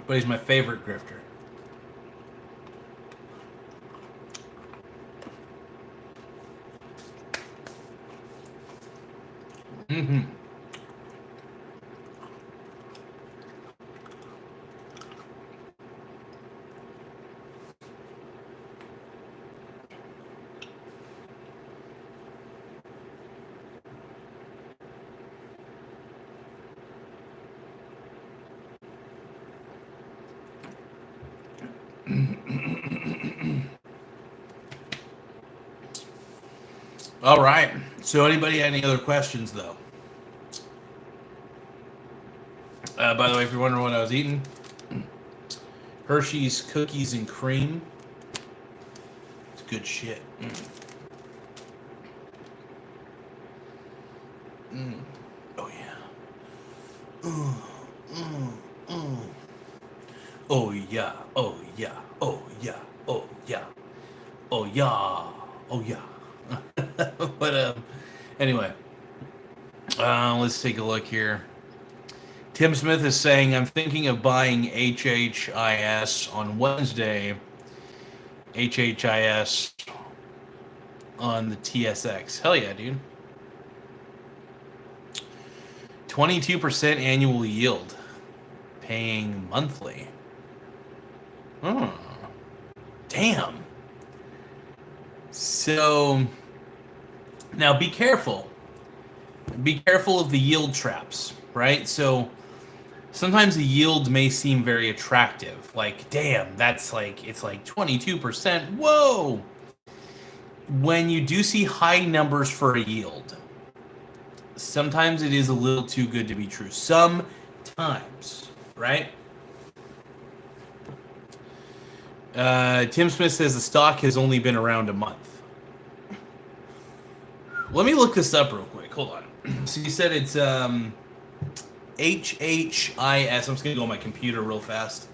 But he's my favorite grifter. Mm-hmm. All right. So, anybody have any other questions, though? By the way, if you're wondering what I was eating, Hershey's cookies and cream. It's good shit. Oh yeah. Oh yeah. Oh yeah. Oh yeah. Oh yeah. Oh yeah. Oh yeah. But anyway, let's take a look here. Tim Smith is saying, I'm thinking of buying HHIS on Wednesday. HHIS on the TSX. Hell yeah, dude. 22% annual yield. Paying monthly. Oh. Damn. So, now be careful. Be careful of the yield traps, right? So, sometimes the yield may seem very attractive. Like, damn, that's like, it's like 22%. Whoa! When you do see high numbers for a yield, sometimes it is a little too good to be true. Sometimes, right? Tim Smith says the stock has only been around a month. Let me look this up real quick. Hold on. So you said it's HHIS. I'm just going to go on my computer real fast.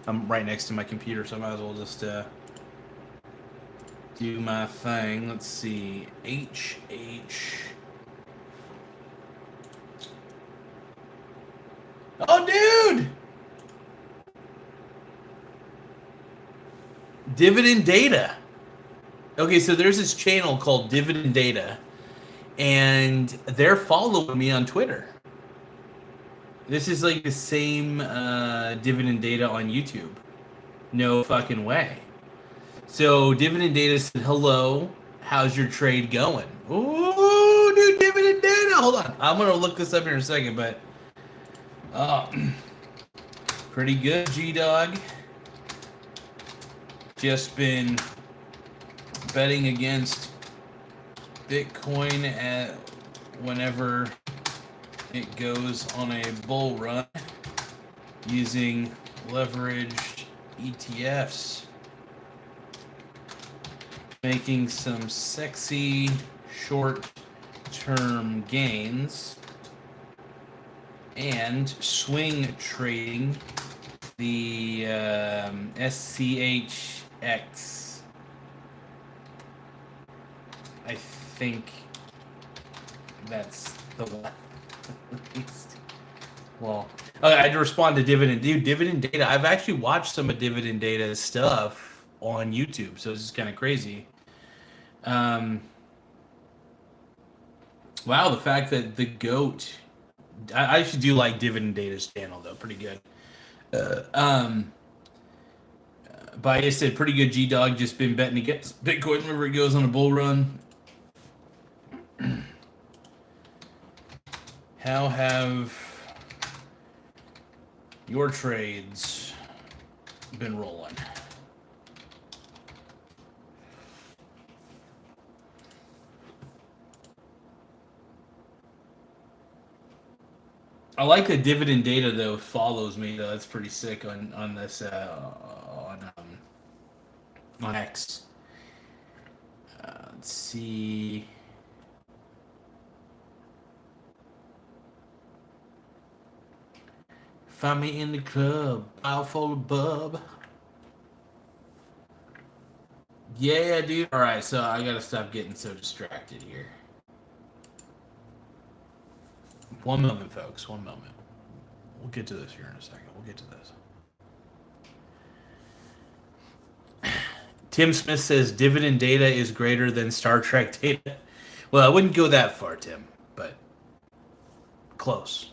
I'm right next to my computer, so I might as well just do my thing. Let's see. Oh, dude! Dividend Data. Okay, so there's this channel called Dividend Data, and they're following me on Twitter. This is like the same Dividend Data on YouTube. No fucking way. So Dividend Data said, hello, how's your trade going? Ooh, dude, Dividend Data. Hold on. I'm going to look this up here in a second, but pretty good, G-Dog. Just been betting against Bitcoin at whenever it goes on a bull run using leveraged ETFs, making some sexy short-term gains and swing trading the SCHX. I think that's the one. Well, I had to respond to Dividend. Dude, Dividend Data. I've actually watched some of Dividend Data stuff on YouTube, so this is kind of crazy. Wow, the fact that the GOAT. I actually do like Dividend Data's channel, though. Pretty good. Bias said, pretty good, G-Dog. Just been betting against Bitcoin whenever it goes on a bull run. How have your trades been rolling? I like that Dividend Data though follows me though. That's pretty sick on this on X. Let's see. Find me in the club, out for a bub. Yeah, dude. All right, so I gotta stop getting so distracted here. One moment, folks. One moment. We'll get to this here in a second. We'll get to this. Tim Smith says Dividend Data is greater than Star Trek data. Well, I wouldn't go that far, Tim, but close.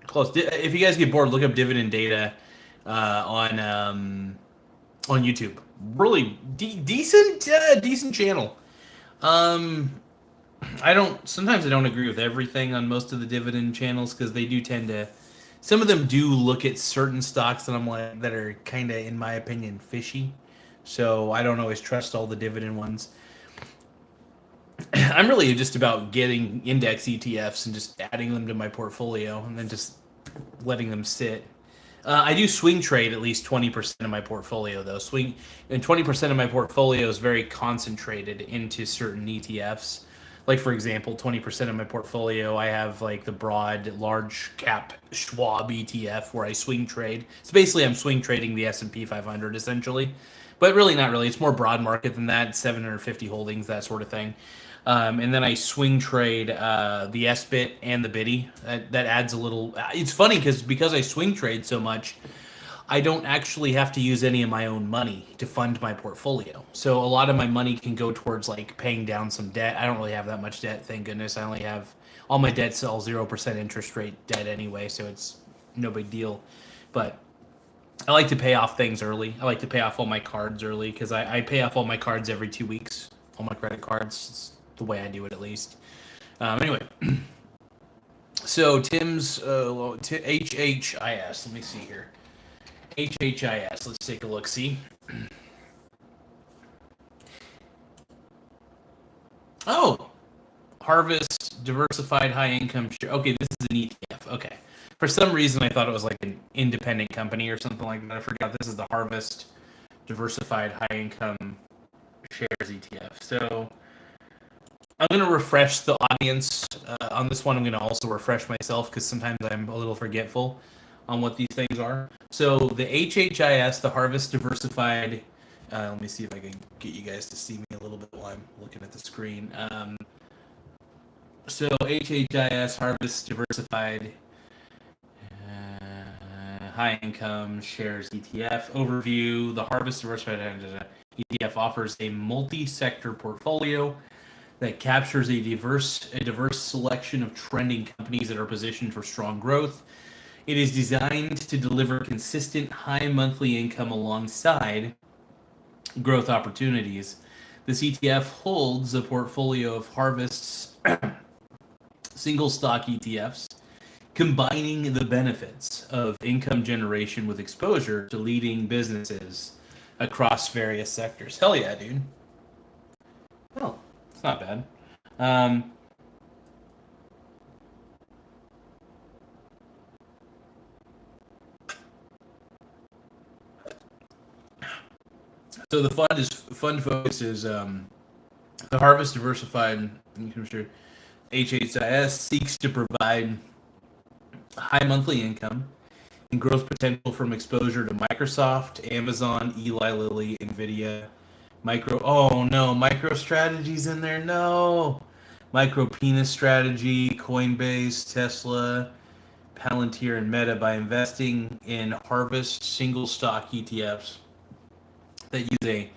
Close. If you guys get bored, look up Dividend Data on YouTube. Really decent channel. Sometimes I don't agree with everything on most of the dividend channels because they do tend to. Some of them do look at certain stocks that I'm like that are kind of, in my opinion, fishy. So I don't always trust all the dividend ones. I'm really just about getting index ETFs and just adding them to my portfolio and then just letting them sit. I do swing trade at least 20% of my portfolio, though. 20% of my portfolio is very concentrated into certain ETFs. Like, for example, 20% of my portfolio, I have like the broad, large cap Schwab ETF where I swing trade. So basically, I'm swing trading the S&P 500 essentially, but really not really. It's more broad market than that. 750 holdings, that sort of thing. And then I swing trade the SBIT and the BIDI. That adds a little. It's funny because I swing trade so much, I don't actually have to use any of my own money to fund my portfolio. So a lot of my money can go towards like paying down some debt. I don't really have that much debt, thank goodness. I only have all my debt's all 0% interest rate debt anyway, so it's no big deal. But I like to pay off things early. I like to pay off all my cards early because I pay off all my cards every 2 weeks. All my credit cards. It's the way I do it, at least. Anyway, so Tim's HHIS. Let me see here. HHIS. Let's take a look. See. Oh, Harvest Diversified High Income Share. Okay, this is an ETF. Okay. For some reason, I thought it was like an independent company or something like that. I forgot this is the Harvest Diversified High Income Shares ETF. So I'm going to refresh the audience on this one. I'm going to also refresh myself because sometimes I'm a little forgetful on what these things are. So the HHIS, the Harvest Diversified, let me see if I can get you guys to see me a little bit while I'm looking at the screen. So HHIS, Harvest Diversified High Income Shares ETF overview. The Harvest Diversified ETF offers a multi-sector portfolio that captures a diverse selection of trending companies that are positioned for strong growth. It is designed to deliver consistent high monthly income alongside growth opportunities. This ETF holds a portfolio of Harvest's single stock ETFs, combining the benefits of income generation with exposure to leading businesses across various sectors. Hell yeah, dude. Oh, it's not bad. So the fund focus is the Harvest Diversified HHIS seeks to provide high monthly income and growth potential from exposure to Microsoft, Amazon, Eli Lilly, Nvidia, MicroStrategy's in there. No, Micro Penis Strategy, Coinbase, Tesla, Palantir, and Meta by investing in Harvest single stock ETFs that use a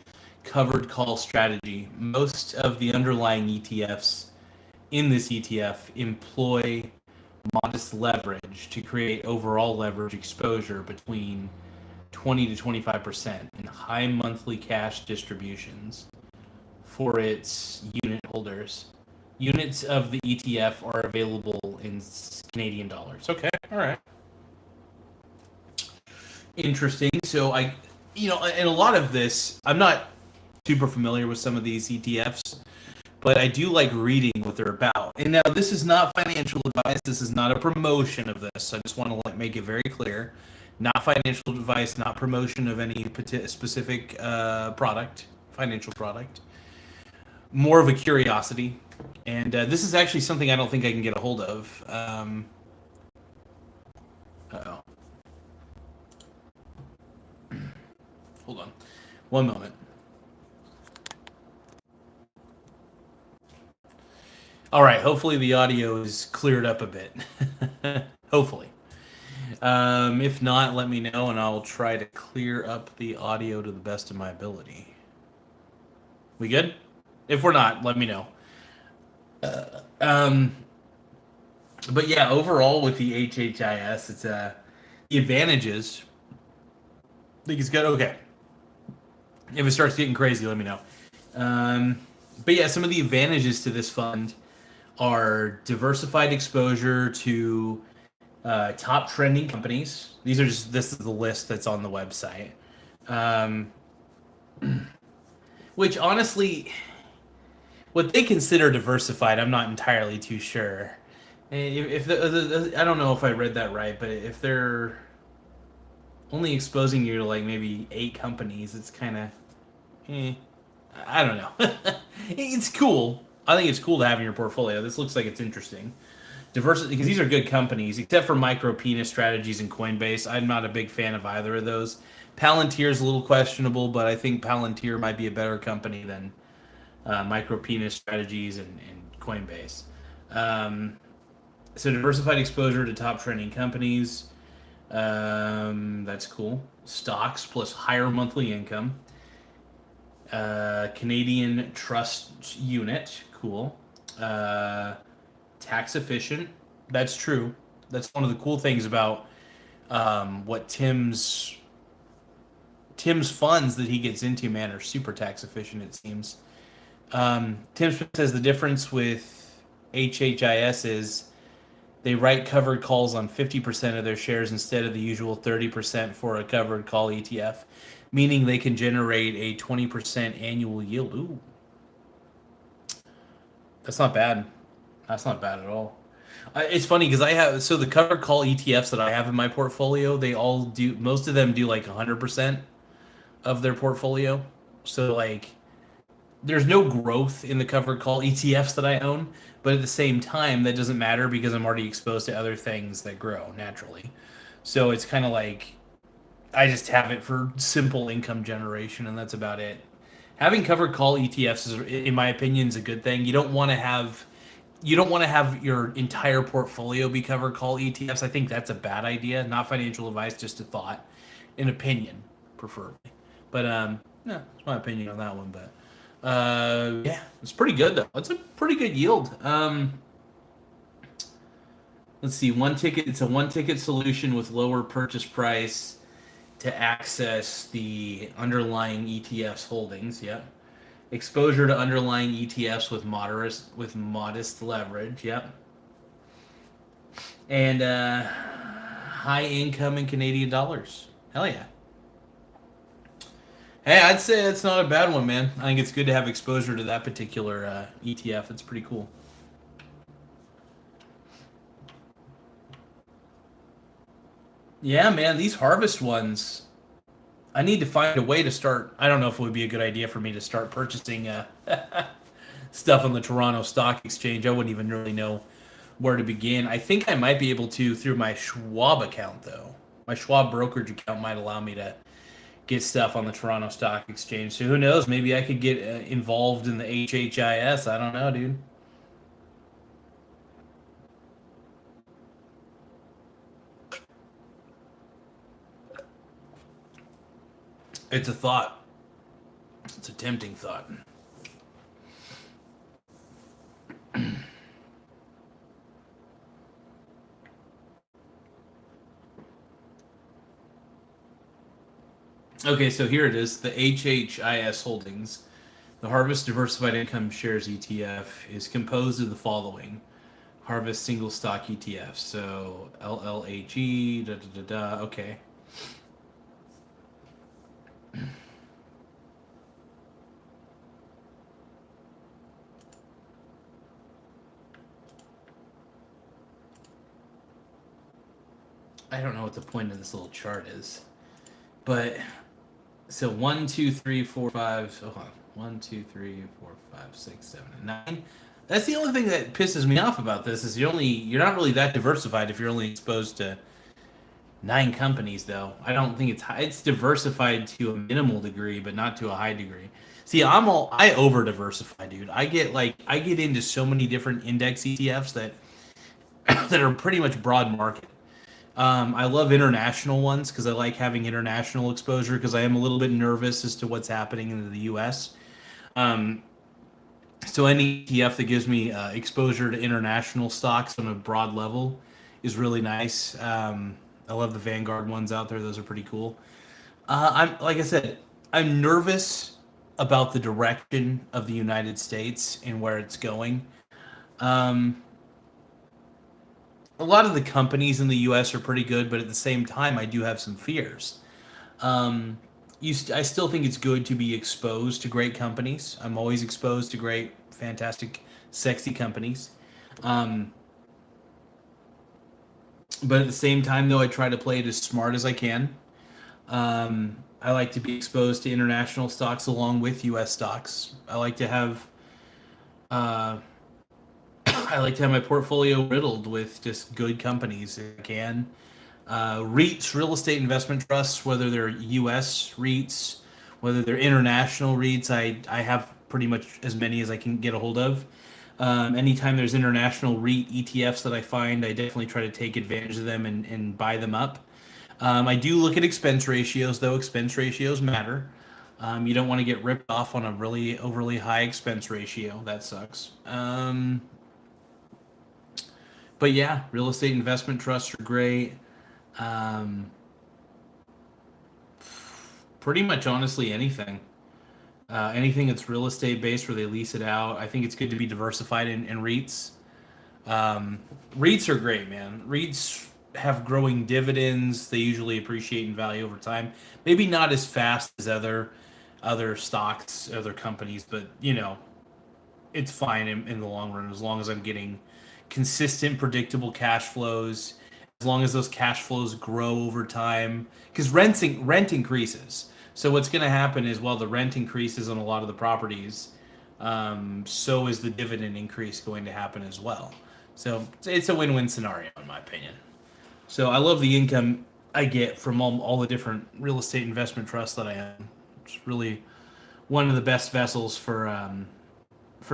covered call strategy. Most of the underlying ETFs in this ETF employ modest leverage to create overall leverage exposure between 20 to 25% in high monthly cash distributions for its unit holders. Units of the ETF are available in Canadian dollars. Okay, all right. Interesting. So and a lot of this, I'm not super familiar with some of these ETFs, but I do like reading what they're about. And now this is not financial advice. This is not a promotion of this. I just want to make it very clear. Not financial advice, not promotion of any specific financial product. More of a curiosity. And this is actually something I don't think I can get a hold of. Uh-oh. Hold on. One moment. All right. Hopefully the audio is cleared up a bit. Hopefully. If not, let me know and I'll try to clear up the audio to the best of my ability. We good? If we're not, let me know. But yeah, overall with the HHIS, it's the advantages. I think it's good. Okay. If it starts getting crazy, let me know. But yeah, some of the advantages to this fund are diversified exposure to top trending companies. This is the list that's on the website. Which honestly, what they consider diversified, I'm not entirely too sure. If I don't know if I read that right, but if they're only exposing you to like maybe 8 companies, it's kind of, I don't know. It's cool. I think it's cool to have in your portfolio. This looks like it's interesting. Diversity, because these are good companies, except for Micro Penis Strategies and Coinbase. I'm not a big fan of either of those. Palantir's a little questionable, but I think Palantir might be a better company than Micro Penis Strategies and Coinbase. Um, so diversified exposure to top trending companies. That's cool. Stocks plus higher monthly income. Canadian Trust Unit. Cool. Tax efficient. That's true. That's one of the cool things about what Tim's funds that he gets into, man, are super tax efficient. It seems. Tim Smith says the difference with HHIS is they write covered calls on 50% of their shares instead of the usual 30% for a covered call ETF, meaning they can generate a 20% annual yield. Ooh, that's not bad. That's not bad at all. It's funny because I have the covered call ETFs that I have in my portfolio. They all do. Most of them do like 100% of their portfolio. So like, there's no growth in the covered call ETFs that I own. But at the same time, that doesn't matter because I'm already exposed to other things that grow naturally. So it's kind of like I just have it for simple income generation, and that's about it. Having covered call ETFs is, in my opinion, is a good thing. You don't want to have your entire portfolio be covered call ETFs. I think that's a bad idea. Not financial advice, just a thought, an opinion, preferably. But no, it's my opinion on that one. But yeah, it's pretty good though. It's a pretty good yield. Let's see, one ticket. It's a one-ticket solution with lower purchase price to access the underlying ETF's holdings. Yep. Exposure to underlying ETFs with modest leverage. Yep. And high income in Canadian dollars. Hell yeah. Hey, I'd say it's not a bad one, man. I think it's good to have exposure to that particular ETF. It's pretty cool. Yeah, man, these harvest ones. I need to find a way to start. I don't know if it would be a good idea for me to start purchasing stuff on the Toronto Stock Exchange. I wouldn't even really know where to begin. I think I might be able to through my Schwab account, though. My Schwab brokerage account might allow me to get stuff on the Toronto Stock Exchange. So who knows? Maybe I could get involved in the HHIS. I don't know, dude. It's a thought. It's a tempting thought. Okay, so here it is. The HHIS Holdings, the Harvest Diversified Income Shares ETF, is composed of the following: Harvest Single Stock ETF. So LLHE, da da da da. Okay. I don't know what the point of this little chart is, but so 1, 2, 3, 4, 5. Hold on. 1, 2, 3, 4, 5, 6, 7, and 9. That's the only thing that pisses me off about this is you're not really that diversified if you're only exposed to 9 companies, though. I don't think it's diversified to a minimal degree, but not to a high degree. See, I over diversify, dude. I get into so many different index ETFs that that are pretty much broad market. I love international ones because I like having international exposure because I am a little bit nervous as to what's happening in the U.S. Um, so any ETF that gives me exposure to international stocks on a broad level is really nice. I love the Vanguard ones out there; those are pretty cool. I'm like I said, I'm nervous about the direction of the United States and where it's going. Um, a lot of the companies in the U.S. are pretty good, but at the same time, I do have some fears. Um, I still think it's good to be exposed to great companies. I'm always exposed to great, fantastic, sexy companies. Um, But at the same time, though, I try to play it as smart as I can. I like to be exposed to international stocks along with U.S. stocks. I like to have uh, I like to have my portfolio riddled with just good companies if I can. REITs, real estate investment trusts, whether they're U.S. REITs, whether they're international REITs, I have pretty much as many as I can get a hold of. Anytime there's international REIT ETFs that I find, I definitely try to take advantage of them and buy them up. I do look at expense ratios, though. Expense ratios matter. You don't want to get ripped off on a really overly high expense ratio. That sucks. But yeah, real estate investment trusts are great. Um, Pretty much, honestly, anything. Anything that's real estate based where they lease it out. I think it's good to be diversified in REITs. Um, REITs are great, man. REITs have growing dividends. They usually appreciate in value over time. Maybe not as fast as other stocks, other companies, but it's fine in the long run as long as I'm getting consistent, predictable cash flows. As long as those cash flows grow over time, because rent increases. So what's going to happen is while the rent increases on a lot of the properties, so is the dividend increase going to happen as well. So it's a win-win scenario in my opinion. So I love the income I get from all the different real estate investment trusts that I own. It's really one of the best vessels for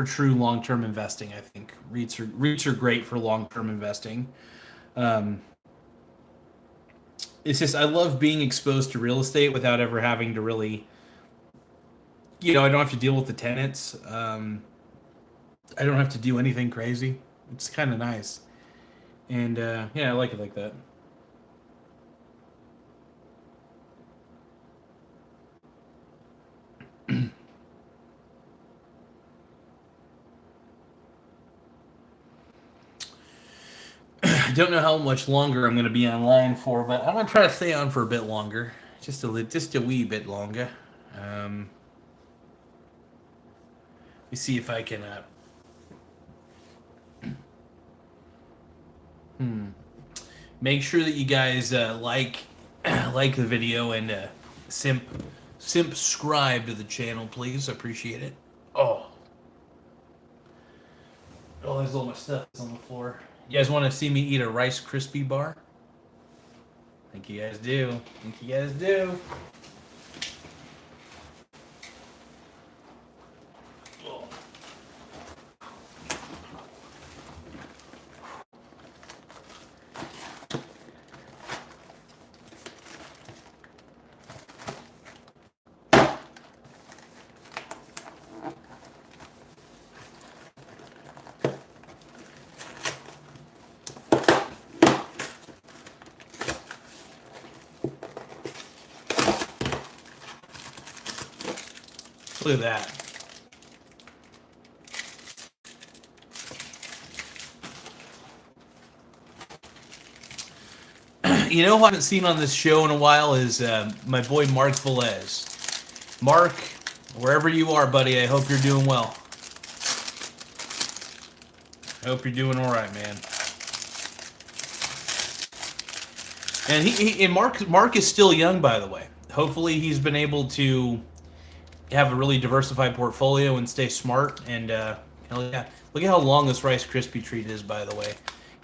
true long-term investing. I think REITs are great for long-term investing. Um, it's just I love being exposed to real estate without ever having to really, I don't have to deal with the tenants. I don't have to do anything crazy. It's kind of nice, and yeah, I like it like that. I don't know how much longer I'm going to be online for, but I'm going to try to stay on for a bit longer, just a wee bit longer. Um, Let me see if I can. Make sure that you guys like the video and simp subscribe to the channel, please. I appreciate it. Oh, there's all my stuff on the floor. You guys want to see me eat a Rice Krispie bar? I think you guys do. I think you guys do. Oh. Look at that. You know who I haven't seen on this show in a while is my boy Mark Velez. Mark, wherever you are, buddy, I hope you're doing well. I hope you're doing all right, man. And and Mark is still young, by the way. Hopefully, he's been able to have a really diversified portfolio and stay smart. And hell yeah, look at how long this Rice Krispie treat is, by the way.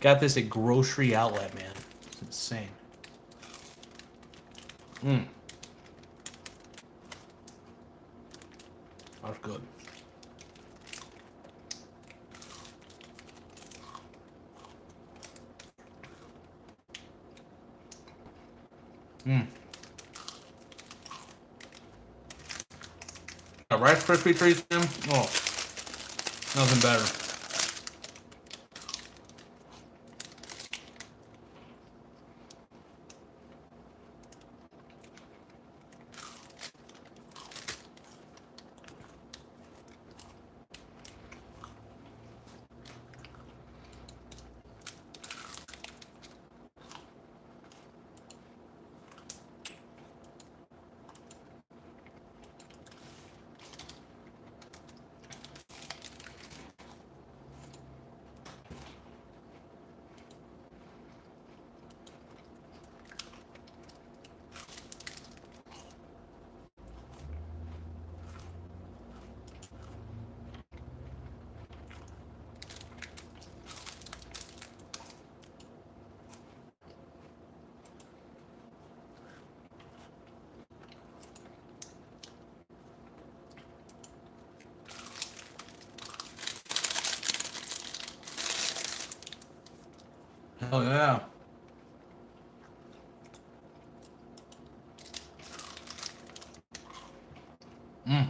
Got this at Grocery Outlet, man. It's insane. That's good. A Rice Krispie treats, man. Oh, nothing better. Oh yeah. Mm.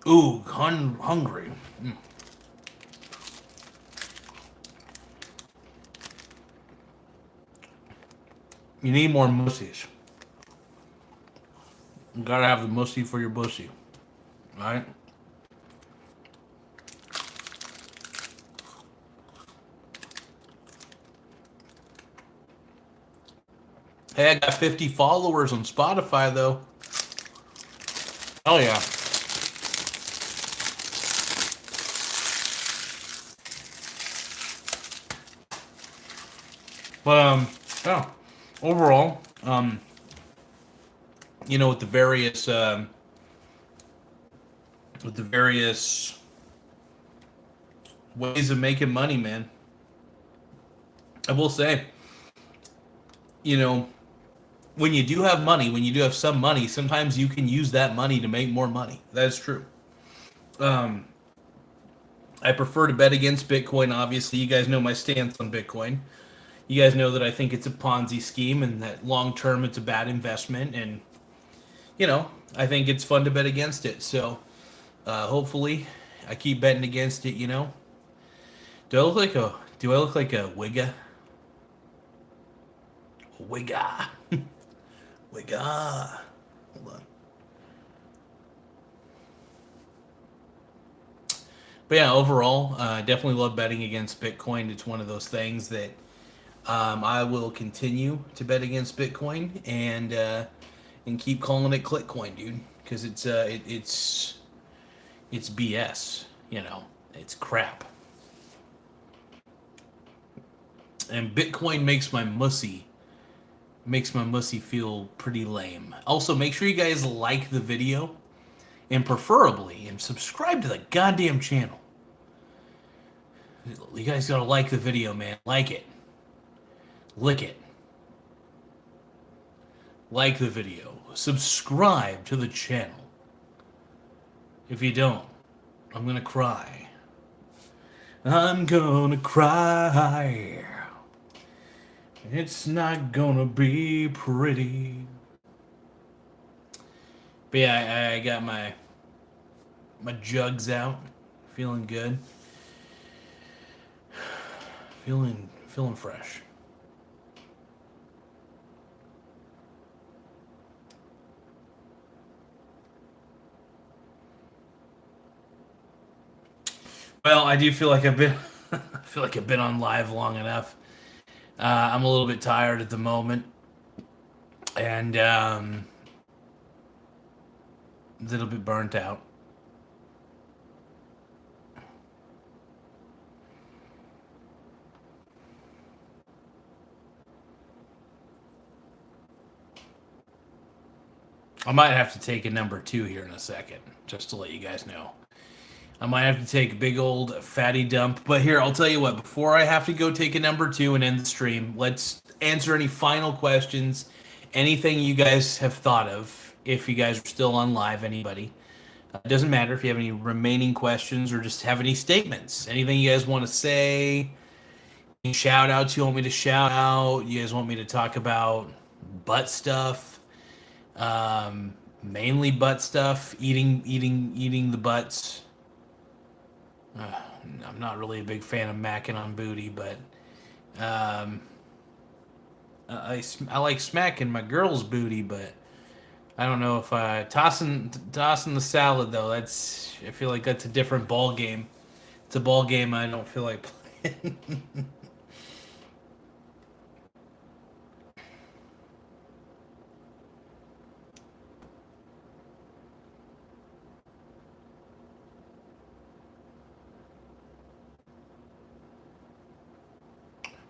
Ooh, hungry. Mm. You need more mussies. You gotta have the mussy for your bussy, right? Hey, I got 50 followers on Spotify though. Oh yeah. But yeah. Overall, you know, with the various ways of making money, man. I will say, you know, when you do have money, when you do have some money, sometimes you can use that money to make more money. That is true. Um, I prefer to bet against Bitcoin. Obviously, you guys know my stance on Bitcoin. You guys know that I think it's a Ponzi scheme and that long term it's a bad investment. And you know, I think it's fun to bet against it. So hopefully, I keep betting against it. You know, do I look like a wigga? Wigga, wigga. Hold on. But yeah, overall, definitely love betting against Bitcoin. It's one of those things that I will continue to bet against Bitcoin and keep calling it Clitcoin, dude, because it's BS. You know, it's crap. And Bitcoin makes my mussy feel pretty lame. Also, make sure you guys like the video and preferably and subscribe to the goddamn channel. You guys gotta like the video, man. Like it. Lick it. Like the video. Subscribe to the channel. If you don't, I'm gonna cry. I'm gonna cry. It's not gonna be pretty. But yeah, I got my jugs out. Feeling good. Feeling fresh. Well, I do feel like I've been I feel like I've been on live long enough. I'm a little bit tired at the moment, and a little bit burnt out. I might have to take a number 2 here in a second, just to let you guys know. I might have to take a big old fatty dump. But here, I'll tell you what, before I have to go take a number 2 and end the stream, let's answer any final questions, anything you guys have thought of, if you guys are still on live, anybody. It doesn't matter if you have any remaining questions or just have any statements. Anything you guys want to say, any shout outs you want me to shout out, you guys want me to talk about butt stuff, mainly butt stuff, eating the butts. I'm not really a big fan of macking on booty, but I like smacking my girl's booty, but I don't know if tossing the salad though. I feel like that's a different ball game. It's a ball game I don't feel like playing.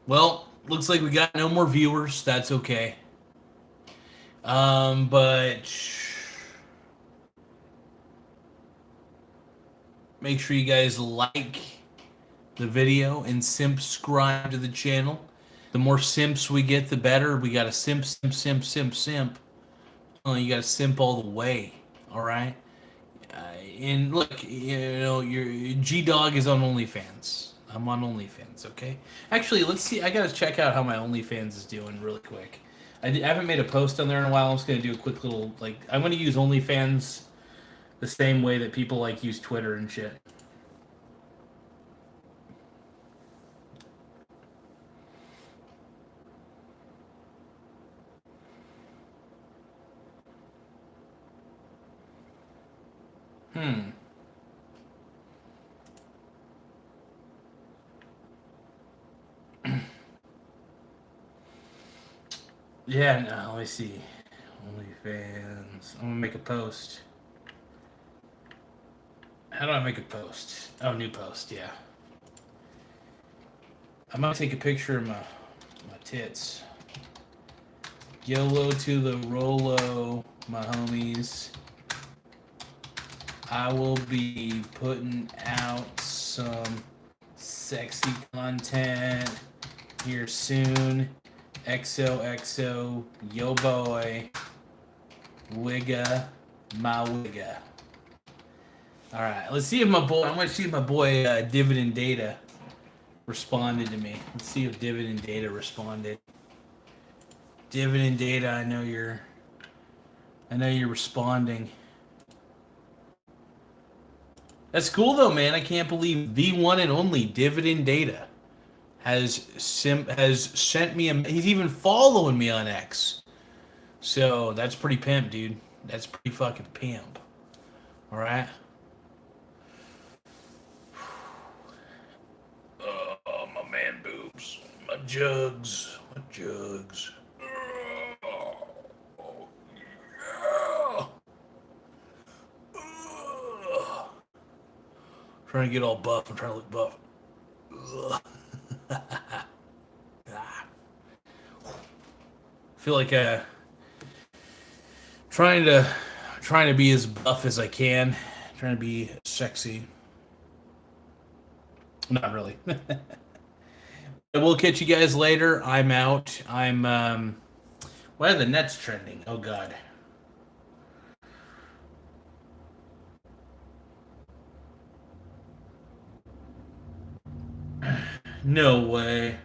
Well, looks like we got no more viewers. That's okay. But make sure you guys like the video and subscribe to the channel. The more simps we get, the better. We got to simp. Oh, you got to simp all the way. All right. And look, you know, your G Dog is on OnlyFans. I'm on OnlyFans, okay? Actually, let's see. I gotta check out how my OnlyFans is doing really quick. I haven't made a post on there in a while. I'm just gonna do a quick little, like, I'm gonna use OnlyFans the same way that people, like, use Twitter and shit. Yeah, no, let me see. OnlyFans. I'm gonna make a post. How do I make a post? Oh, new post, yeah. I'm gonna take a picture of my tits. YOLO to the Rolo, my homies. I will be putting out some sexy content here soon. XOXO, yo boy, wigga, my wigga. All right, let's see if my boy. I want to see if my boy Dividend Data responded to me. Let's see if Dividend Data responded. Dividend Data, I know you're responding. That's cool though, man. I can't believe the one and only Dividend Data has sent me a. He's even following me on X. So that's pretty pimp, dude. That's pretty fucking pimp. All right. Oh, my man boobs, my jugs, my jugs. Oh, yeah. Trying to get all buff. I'm trying to look buff. Feel like trying to be as buff as I can. Trying to be sexy. Not really. We'll catch you guys later. I'm out. I'm why are the nets trending? Oh god. No way.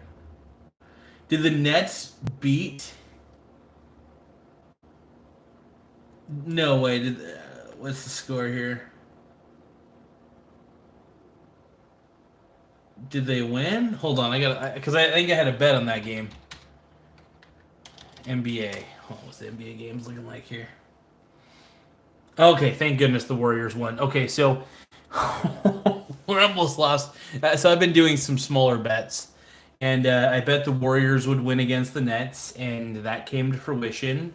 Did the Nets beat? No way. Did what's the score here? Did they win? Hold on, I got because I think I had a bet on that game. NBA. What's the NBA games looking like here? Okay, thank goodness the Warriors won. Okay, so we're almost lost. So I've been doing some smaller bets, and I bet the Warriors would win against the Nets, and that came to fruition.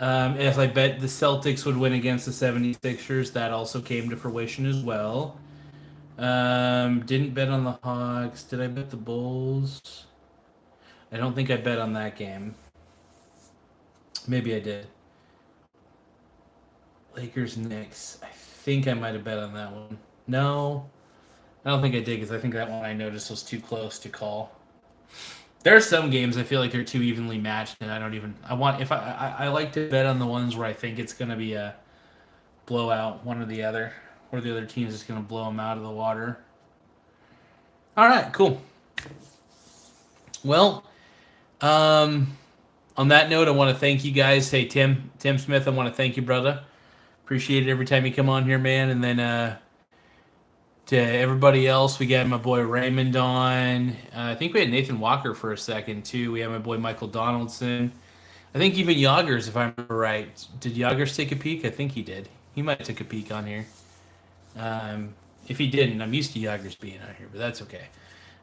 As I bet the Celtics would win against the 76ers, that also came to fruition as well. Didn't bet on the Hawks. Did I bet the Bulls? I don't think I bet on that game. Maybe I did. Lakers Knicks. I think I might have bet on that one. No, I don't think I did because I think that one I noticed was too close to call. There are some games I feel like they're too evenly matched, and I don't even. I want if I like to bet on the ones where I think it's gonna be a blowout, one or the other, or the other team is just gonna blow them out of the water. All right, cool. Well, on that note, I want to thank you guys. Hey, Tim Smith, I want to thank you, brother. Appreciate it every time you come on here, man. And then to everybody else, we got my boy Raymond on. I think we had Nathan Walker for a second, too. We had my boy Michael Donaldson. I think even Yoggers, if I remember right. Did Yoggers take a peek? I think he did. He might have took a peek on here. If he didn't, I'm used to Yoggers being on here, but that's okay.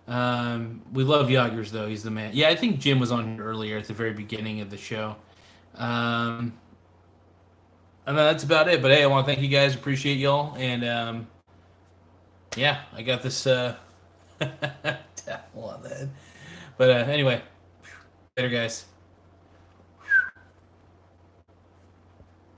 We love Yoggers, though. He's the man. Yeah, I think Jim was on here earlier at the very beginning of the show. And that's about it. But hey, I want to thank you guys. Appreciate y'all. And yeah, I got this towel on that. But anyway, later, guys.